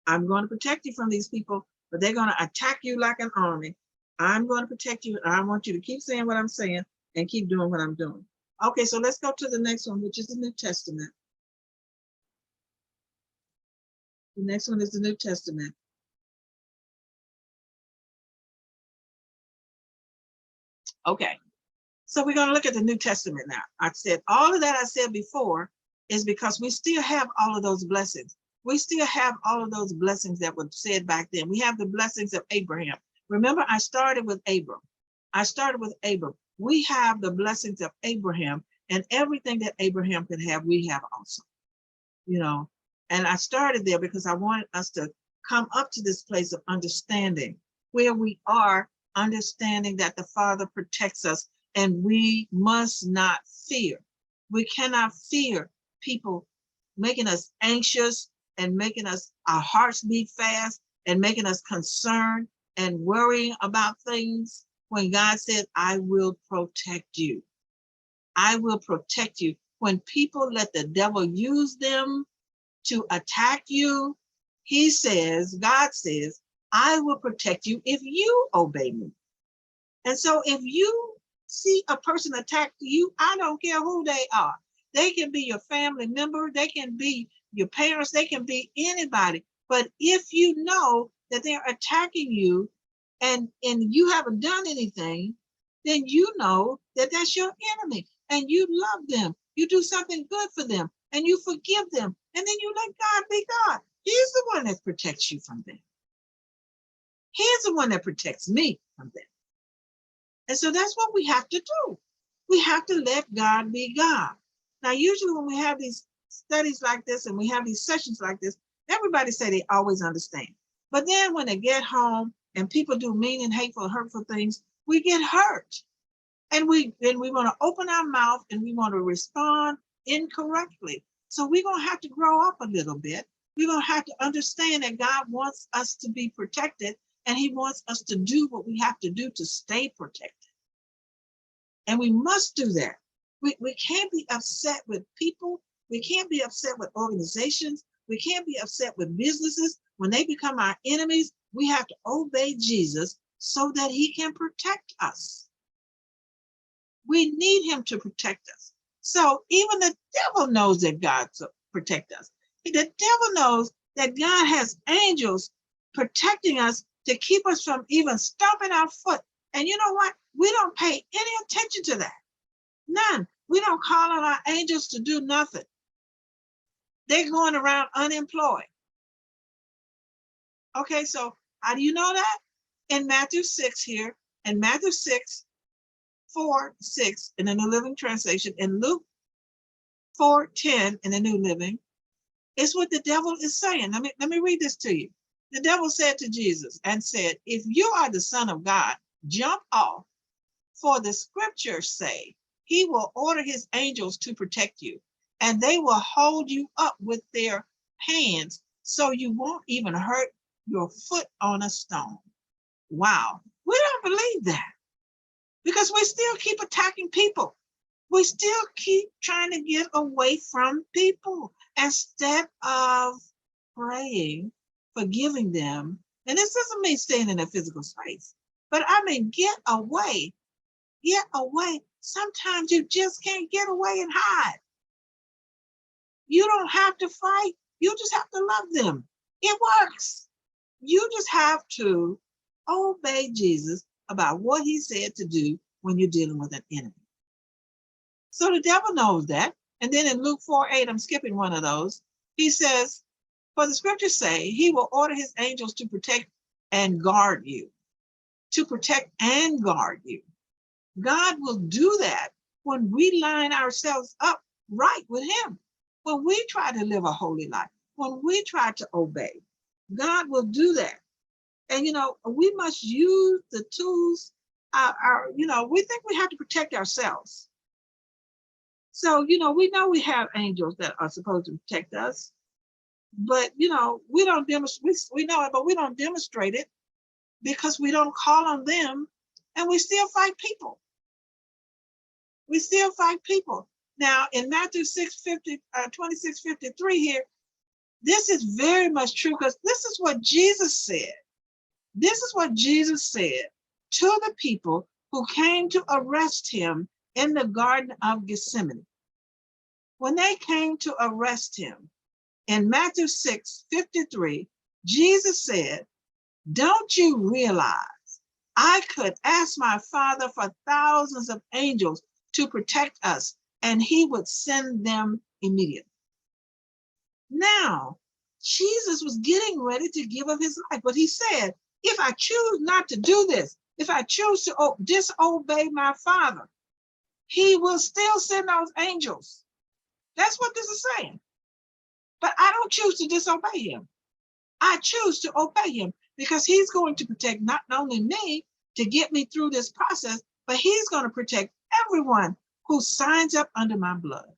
I'm going to protect you from these people, but they're going to attack you like an army. I'm going to protect you. And I want you to keep saying what I'm saying and keep doing what I'm doing. Okay, so let's go to the next one, which is the New Testament. The next one is the New Testament. Okay, so we're going to look at the New Testament now. I said all of that I said before is because we still have all of those blessings. We still have all of those blessings that were said back then. We have the blessings of Abraham. Remember, I started with Abram. We have the blessings of Abraham, and everything that Abraham could have, we have also. You know, and I started there because I wanted us to come up to this place of understanding where we are, understanding that the Father protects us, and we must not fear. We cannot fear people making us anxious and making us, our hearts beat fast and making us concerned and worrying about things when God said, I will protect you. I will protect you. When people let the devil use them to attack you, he says, God says, I will protect you if you obey me. And so if you see a person attack you, I don't care who they are. They can be your family member, they can be your parents, they can be anybody. But if you know that they're attacking you and you haven't done anything, then you know that that's your enemy and you love them. You do something good for them and you forgive them. And then you let God be God. He's the one that protects you from them. He's the one that protects me from them. And so that's what we have to do. We have to let God be God. Now, usually when we have these studies like this and we have these sessions like this, everybody say they always understand. But then when they get home and people do mean and hateful, hurtful things, we get hurt. And we want to open our mouth and we want to respond incorrectly. So we're going to have to grow up a little bit. We're going to have to understand that God wants us to be protected and he wants us to do what we have to do to stay protected. And we must do that. We can't be upset with people. We can't be upset with organizations. We can't be upset with businesses. When they become our enemies, we have to obey Jesus so that he can protect us. We need him to protect us. So even the devil knows that God will protect us. The devil knows that God has angels protecting us to keep us from even stomping our foot. And you know what? We don't pay any attention to that. None. We don't call on our angels to do nothing. They're going around unemployed. Okay, so how do you know that? In Matthew 6 here, in Matthew 6:4-6 in the New Living Translation, in Luke 4:10 in the New Living, it's what the devil is saying. Let me read this to you. The devil said to Jesus and said, if you are the Son of God, jump off, for the scriptures say, he will order his angels to protect you, and they will hold you up with their hands so you won't even hurt your foot on a stone. Wow, we don't believe that because we still keep attacking people. We still keep trying to get away from people instead of praying, forgiving them. And this doesn't mean staying in a physical space, but I mean, get away. Get away. Sometimes you just can't get away and hide. You don't have to fight. You just have to love them. It works. You just have to obey Jesus about what he said to do when you're dealing with an enemy. So the devil knows that. And then in Luke 4:8, I'm skipping one of those. He says, for the scriptures say, he will order his angels to protect and guard you. To protect and guard you. God will do that when we line ourselves up right with him. When we try to live a holy life, when we try to obey, God will do that. And, we must use the tools, we think we have to protect ourselves. So, we know we have angels that are supposed to protect us, but, we don't demonstrate, we know it, but we don't demonstrate it because we don't call on them, and we still fight people. We still fight people. Now, in Matthew 26:53 here, this is very much true because this is what Jesus said. This is what Jesus said to the people who came to arrest him in the Garden of Gethsemane. When they came to arrest him, in Matthew 6:53, Jesus said, "Don't you realize I could ask my Father for thousands of angels to protect us, and he would send them immediately." Now, Jesus was getting ready to give up his life, but he said, if I choose not to do this, if I choose to disobey my Father, he will still send those angels. That's what this is saying. But I don't choose to disobey him. I choose to obey him because he's going to protect not only me to get me through this process, but he's going to protect everyone who signs up under my blood.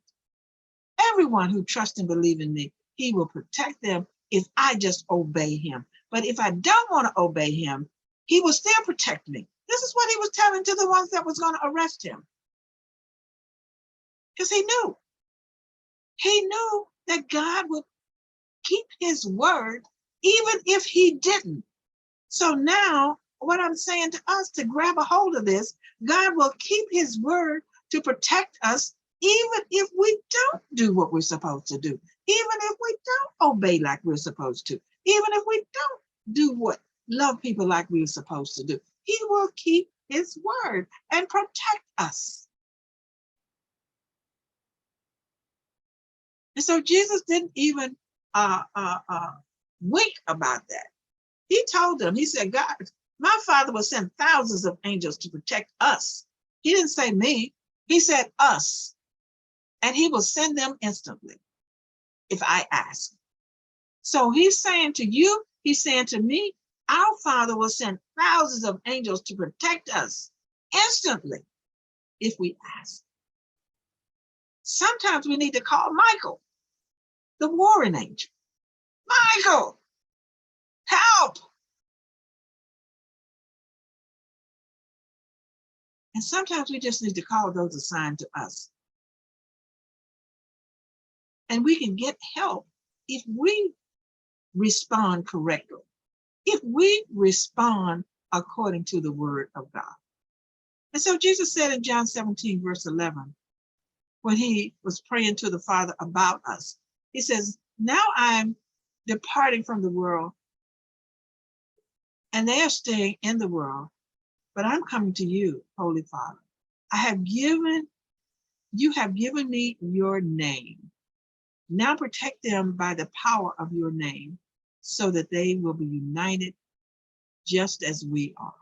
Everyone who trusts and believes in me, he will protect them if I just obey him. But if I don't want to obey him, he will still protect me. This is what he was telling to the ones that was going to arrest him. Because he knew. He knew that God would keep his word even if he didn't. So now, what I'm saying to us, to grab a hold of this, God will keep his word to protect us even if we don't do what we're supposed to do, even if we don't obey like we're supposed to, even if we don't do what love people like we're supposed to do. He will keep his word and protect us. And so Jesus didn't even wink about that. He told them, he said, God, my Father will send thousands of angels to protect us. He didn't say me, he said us. And he will send them instantly if I ask. So he's saying to you, he's saying to me, our Father will send thousands of angels to protect us instantly if we ask. Sometimes we need to call Michael, the warring angel. Michael, help. And sometimes we just need to call those assigned to us. And we can get help if we respond correctly, if we respond according to the word of God. And so Jesus said in John 17, verse 11, when he was praying to the Father about us, he says, now I'm departing from the world and they are staying in the world, but I'm coming to you, Holy Father. You have given me your name. Now protect them by the power of your name so that they will be united just as we are.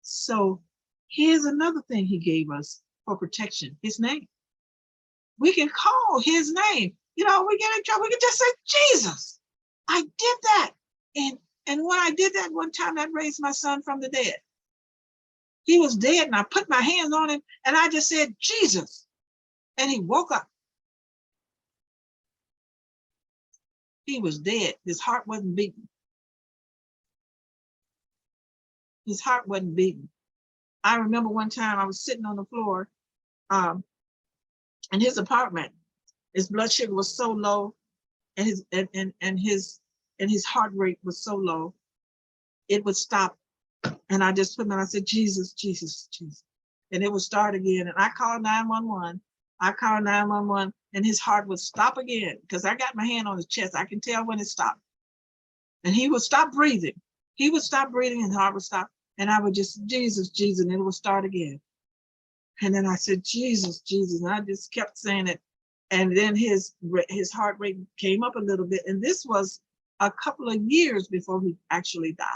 So here's another thing he gave us for protection, his name. We can call his name. We get in trouble, we can just say, Jesus, I did that. And when I did that one time, I raised my son from the dead. He was dead and I put my hands on him and I just said, Jesus. And he woke up. He was dead. His heart wasn't beating. His heart wasn't beating. I remember one time I was sitting on the floor in his apartment. His blood sugar was so low and his heart rate was so low, it would stop. And I just put him and I said, Jesus, Jesus, Jesus. And it would start again. And I called 911. And his heart would stop again because I got my hand on his chest. I can tell when it stopped. And he would stop breathing. He would stop breathing and his heart would stop. And I would just, Jesus, Jesus, and it would start again. And then I said, Jesus, Jesus. And I just kept saying it. And then his heart rate came up a little bit. And this was a couple of years before he actually died.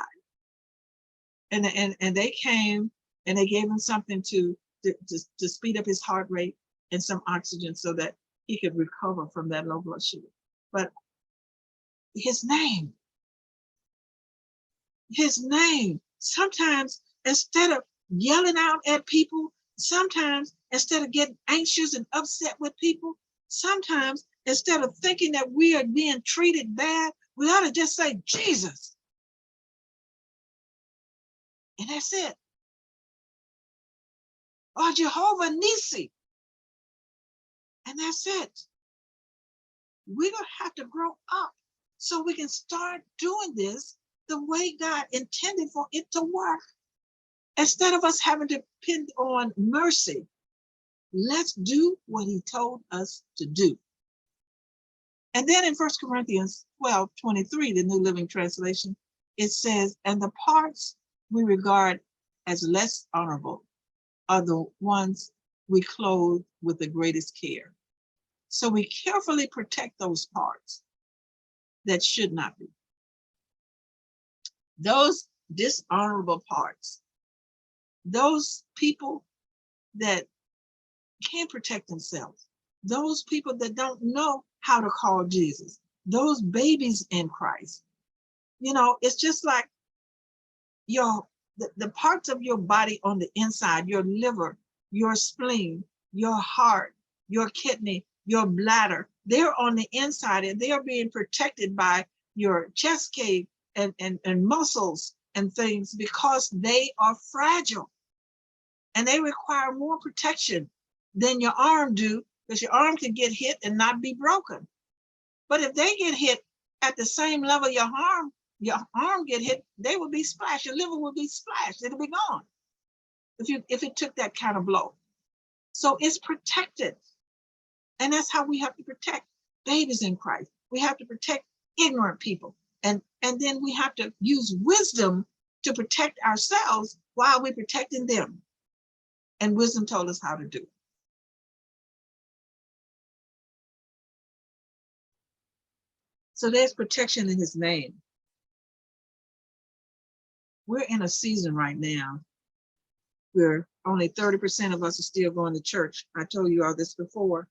And they came And they gave him something to speed up his heart rate and some oxygen so that he could recover from that low blood sugar. But his name, sometimes instead of yelling out at people, sometimes instead of getting anxious and upset with people, sometimes instead of thinking that we are being treated bad, we ought to just say, Jesus. And that's it. Or Jehovah Nissi. And that's it. We're going to have to grow up so we can start doing this the way God intended for it to work. Instead of us having to depend on mercy, let's do what he told us to do. And then in 1 Corinthians 12:23, the New Living Translation, it says, and the parts we regard as less honorable are the ones we clothe with the greatest care. So we carefully protect those parts that should not be. Those dishonorable parts, those people that can't protect themselves, those people that don't know how to call Jesus, those babies in Christ. You know, it's just like the parts of your body on the inside, your liver, your spleen, your heart, your kidney, your bladder, they're on the inside and they are being protected by your chest cave and muscles and things because they are fragile and they require more protection than your arm do, because your arm can get hit and not be broken. But if they get hit at the same level your arm get hit, they will be splashed. Your liver will be splashed. It'll be gone if it took that kind of blow. So it's protected. And that's how we have to protect babies in Christ. We have to protect ignorant people. And then we have to use wisdom to protect ourselves while we're protecting them. And wisdom told us how to do it. So there's protection in his name. We're in a season right now where only 30% of us are still going to church. I told you all this before.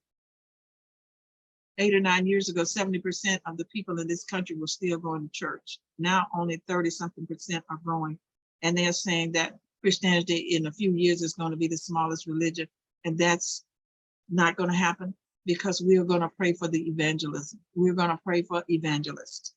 8 or 9 years ago, 70% of the people in this country were still going to church. Now only 30-something% are going. And they're saying that Christianity in a few years is going to be the smallest religion. And that's not going to happen because we are going to pray for the evangelism. We're going to pray for evangelists.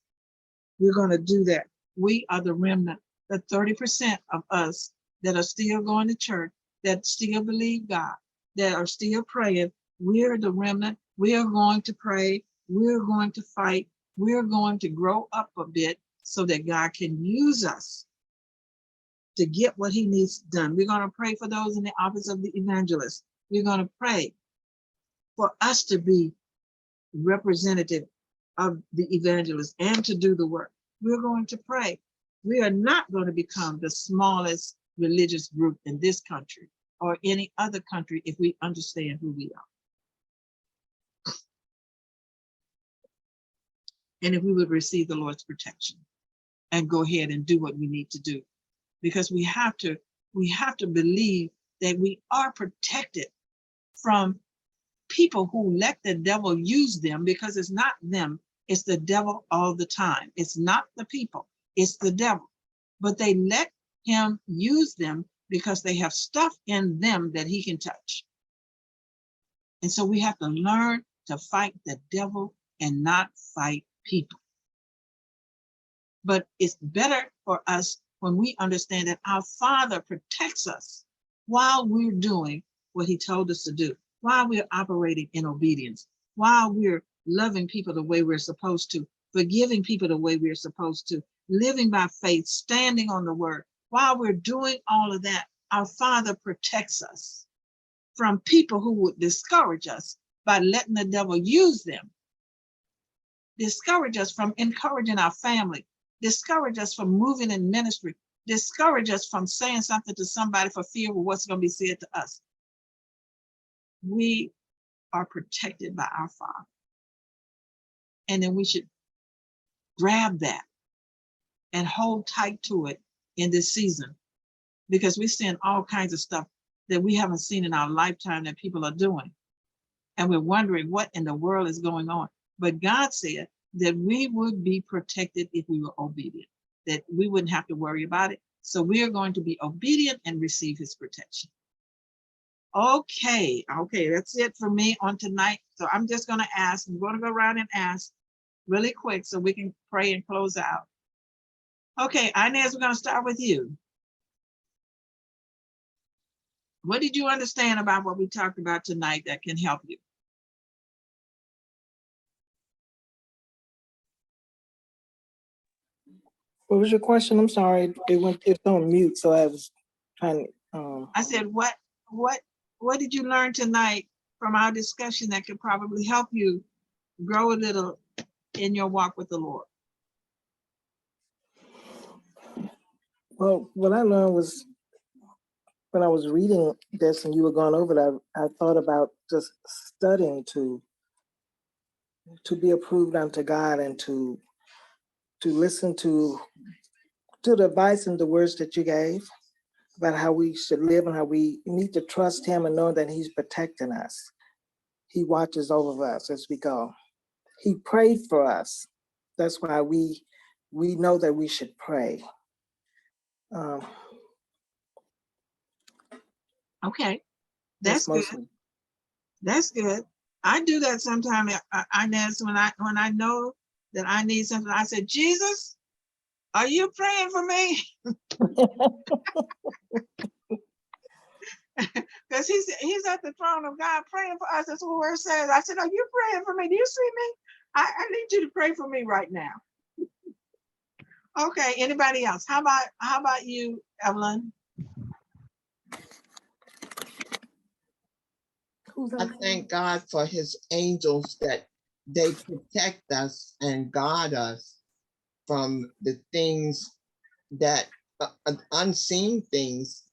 We're going to do that. We are the remnant, the 30% of us that are still going to church, that still believe God, that are still praying. We're the remnant. We are going to pray. We're going to fight. We're going to grow up a bit so that God can use us to get what he needs done. We're going to pray for those in the office of the evangelist. We're going to pray for us to be representative of the evangelist and to do the work. We're going to pray. We are not going to become the smallest religious group in this country or any other country if we understand who we are. And if we would receive the Lord's protection and go ahead and do what we need to do. Because we have to believe that we are protected from people who let the devil use them, because it's not them, it's the devil all the time. It's not the people, it's the devil. But they let him use them because they have stuff in them that he can touch. And so we have to learn to fight the devil and not fight people. But it's better for us when we understand that our Father protects us while we're doing what he told us to do, while we're operating in obedience, while we're loving people the way we're supposed to, forgiving people the way we're supposed to, living by faith, standing on the word. While we're doing all of that, our Father protects us from people who would discourage us by letting the devil use them, discourage us from encouraging our family, discourage us from moving in ministry, discourage us from saying something to somebody for fear of what's going to be said to us. We are protected by our Father. And then we should grab that and hold tight to it in this season, because we're seeing all kinds of stuff that we haven't seen in our lifetime that people are doing. And we're wondering what in the world is going on. But God said that we would be protected if we were obedient, that we wouldn't have to worry about it. So we are going to be obedient and receive his protection. Okay, that's it for me on tonight. So I'm just going to ask, I'm going to go around and ask really quick so we can pray and close out. Okay, Inez, we're going to start with you. What did you understand about what we talked about tonight that can help you? What was your question? I'm sorry. It's on mute, so I was trying to. I said, what did you learn tonight from our discussion that could probably help you grow a little in your walk with the Lord? Well, what I learned was when I was reading this and you were going over that, I thought about just studying to be approved unto God and to listen to the advice and the words that you gave about how we should live and how we need to trust him and know that he's protecting us. He watches over us as we go. He prayed for us. That's why we know that we should pray. Okay, that's good. That's good. I do that sometimes, Inez, when I know that I need something. I said, Jesus, are you praying for me? Because he's at the throne of God praying for us. That's what the word says. I said, are you praying for me? Do you see me? I need you to pray for me right now. Okay, anybody else? How about you, Evelyn? I thank God for his angels that they protect us and guard us from the things that unseen things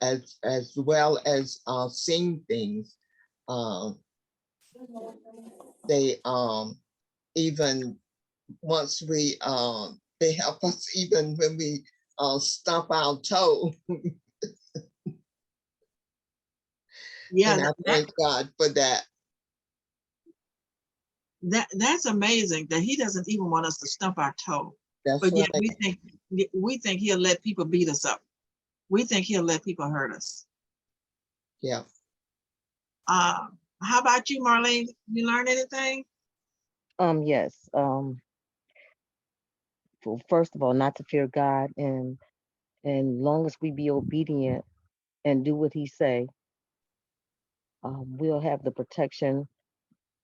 as well as seen things. They even once we they help us even when we stump our toe. Yeah, and I thank God for that. That's amazing that he doesn't even want us to stump our toe. That's but yet right. we think he'll let people beat us up. We think he'll let people hurt us. Yeah. How about you, Marlene? You learn anything? Yes. First of all, not to fear God, and long as we be obedient and do what he say, we'll have the protection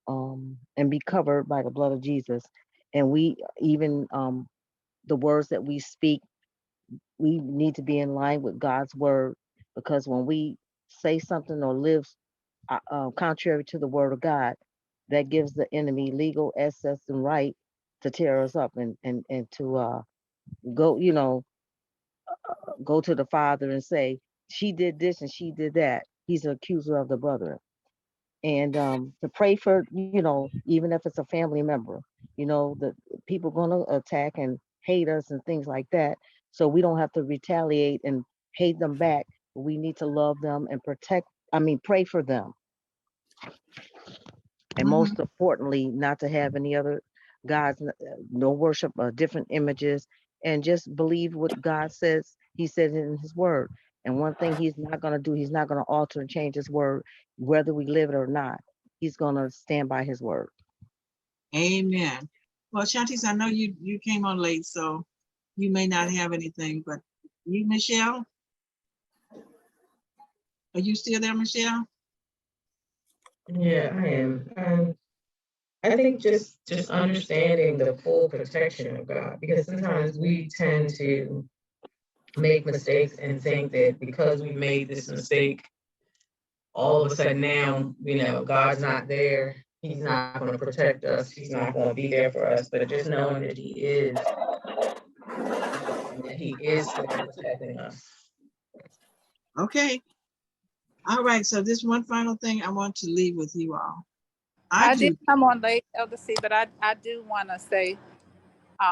and be covered by the blood of Jesus. And we even the words that we speak, we need to be in line with God's word, because when we say something or live contrary to the word of God, that gives the enemy legal access and right to tear us up and to go, go to the Father and say, she did this and she did that. He's an accuser of the brethren. And to pray for, even if it's a family member, the people going to attack and hate us and things like that. So we don't have to retaliate and hate them back. We need to love them and pray for them. And most importantly, not to have any other gods, no worship different images, and just believe what God says. He said in his word. And one thing he's not going to do, he's not going to alter and change his word, whether we live it or not. He's going to stand by his word. Amen. Well, Shantice, I know you came on late, so you may not have anything, but you, Michelle? Are you still there, Michelle? Yeah, I am. I think just understanding the full protection of God, because sometimes we tend to make mistakes and think that because we made this mistake, all of a sudden now, God's not there. He's not going to protect us. He's not going to be there for us. But just knowing that he is, and that he is still protecting us. Okay. All right. So this one final thing I want to leave with you all. I did come on late, Elder C, but I do want to say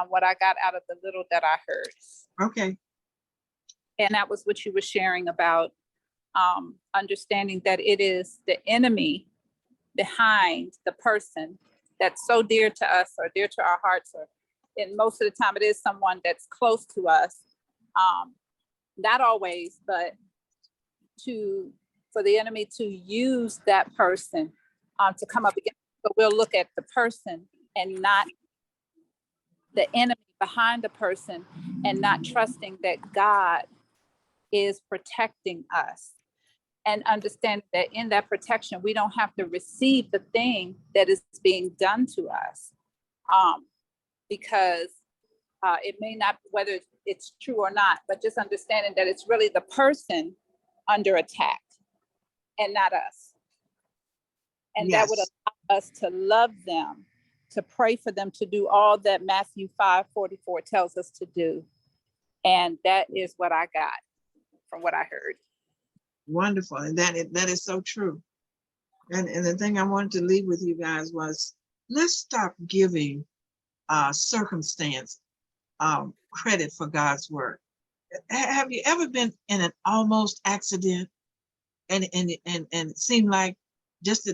what I got out of the little that I heard. Okay. And that was what you were sharing about understanding that it is the enemy behind the person that's so dear to us or dear to our hearts, and most of the time it is someone that's close to us. Not always, but for the enemy to use that person to come up against. So we'll look at the person and not the enemy behind the person, and not trusting that God is protecting us, and understand that in that protection, we don't have to receive the thing that is being done to us, because it may not, whether it's true or not, but just understanding that it's really the person under attack and not us. And that would allow us to love them, to pray for them, to do all that Matthew 5:44 tells us to do. And that is what I got from what I heard. Wonderful. And that is so true. And the thing I wanted to leave with you guys was, let's stop giving circumstance credit for God's word. Have you ever been in an almost accident and it seemed like just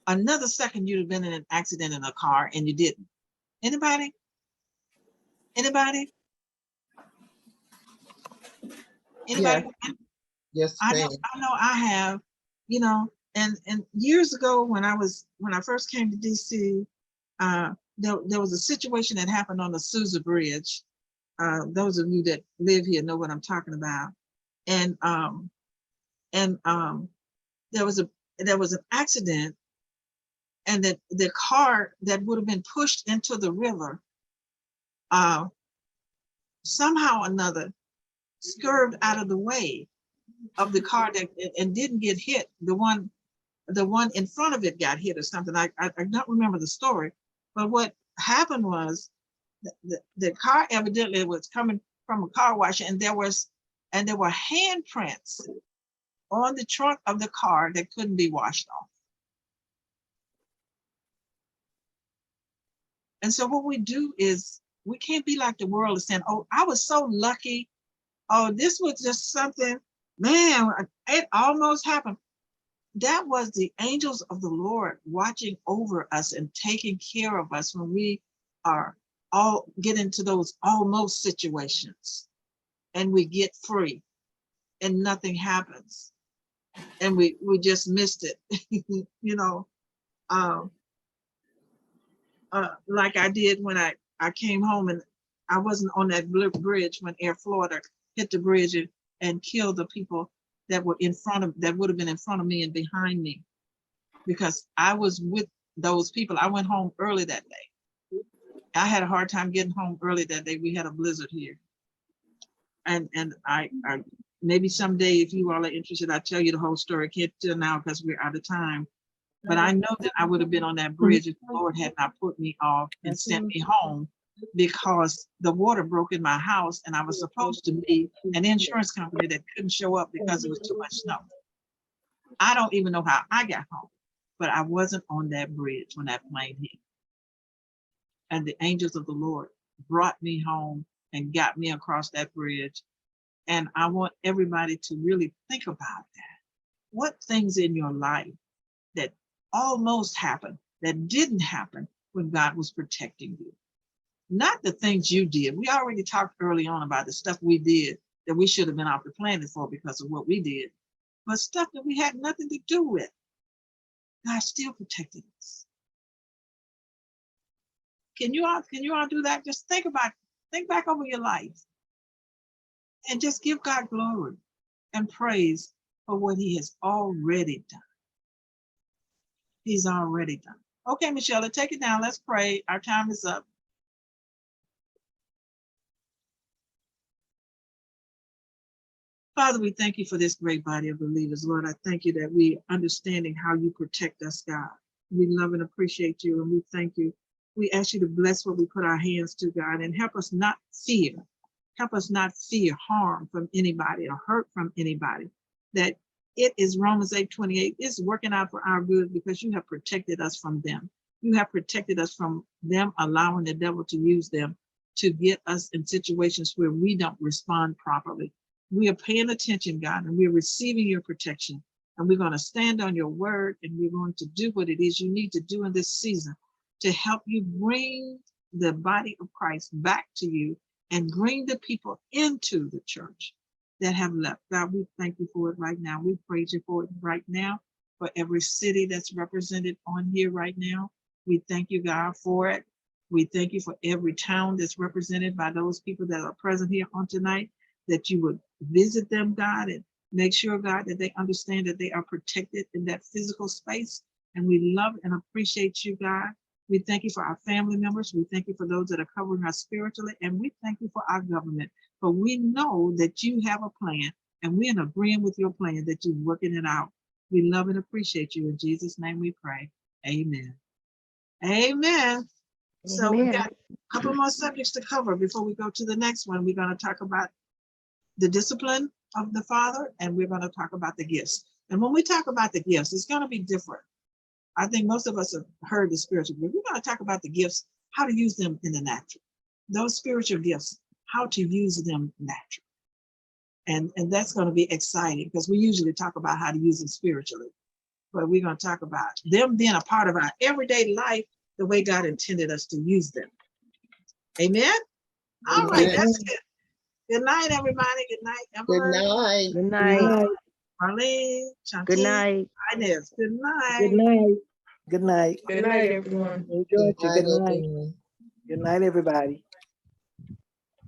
another second you'd have been in an accident in a car and you didn't? Anybody? Yes, yes, I ma'am. know I have, and years ago when I first came to DC, there was a situation that happened on the Sousa Bridge. Those of you that live here know what I'm talking about. And there was an accident, and that the car that would have been pushed into the river, somehow or another swerved out of the way of the car and didn't get hit. The one in front of it got hit or something. I don't remember the story, but what happened was the car evidently was coming from a car wash, and there were handprints on the trunk of the car that couldn't be washed off. And so what we do is, we can't be like the world is saying, oh, I was so lucky. Oh, this was just something, man, it almost happened. That was the angels of the Lord watching over us and taking care of us when we get into those almost situations, and we get free and nothing happens. And we just missed it, like I did when I came home, and I wasn't on that bridge when Air Florida hit the bridge and killed the people that would have been in front of me and behind me, because I was with those people. I went home early that day. I had a hard time getting home early that day. We had a blizzard here. And I maybe someday, if you all are interested, I'll tell you the whole story. I can't tell now because we're out of time. But I know that I would have been on that bridge if the Lord had not put me off and sent me home, because the water broke in my house, and I was supposed to be an insurance company that couldn't show up because it was too much snow. I don't even know how I got home, but I wasn't on that bridge when that plane hit. And the angels of the Lord brought me home and got me across that bridge. And I want everybody to really think about that. What things in your life that almost happened, that didn't happen when God was protecting you? Not the things you did. We already talked early on about the stuff we did that we should have been off the planet for because of what we did, but stuff that we had nothing to do with. God still protected us. Can you all do that? Just think back over your life and just give God glory and praise for what he has already done. He's already done. Okay, Michelle, take it down. Let's pray. Our time is up. Father, we thank you for this great body of believers. Lord, I thank you that we understanding how you protect us, God. We love and appreciate you, and we thank you. We ask you to bless what we put our hands to, God, and help us not fear. Help us not fear harm from anybody or hurt from anybody. That it is Romans 8:28 is working out for our good because you have protected us from them. You have protected us from them allowing the devil to use them to get us in situations where we don't respond properly. We are paying attention, God, and we're receiving your protection. And we're going to stand on your word, and we're going to do what it is you need to do in this season to help you bring the body of Christ back to you and bring the people into the church that have left. God, we thank you for it right now. We praise you for it right now, for every city that's represented on here right now. We thank you, God, for it. We thank you for every town that's represented by those people that are present here on tonight, that you would visit them, God, and make sure, God, that they understand that they are protected in that physical space. And we love and appreciate you, God. We thank you for our family members. We thank you for those that are covering us spiritually. And we thank you for our government. For we know that you have a plan, and we're in agreement with your plan, that you're working it out. We love and appreciate you. In Jesus' name we pray. Amen. Amen. So we got a couple more subjects to cover before we go to the next one. We're going to talk about the discipline of the Father, and we're going to talk about the gifts. And when we talk about the gifts, it's going to be different. I think most of us have heard the spiritual gifts. We're going to talk about the gifts, how to use them in the natural. Those spiritual gifts, how to use them naturally. And that's going to be exciting, because we usually talk about how to use them spiritually. But we're going to talk about them being a part of our everyday life, the way God intended us to use them. Amen? All right, Amen. that's it. Good night, everybody. Good night, Good Emily, night. Good Good night. night. Marlene, Good Shanti, night. Inez. Good night. Good night. Good night. Good night, everyone. Enjoy you. Good night. everyone. Good night, everybody.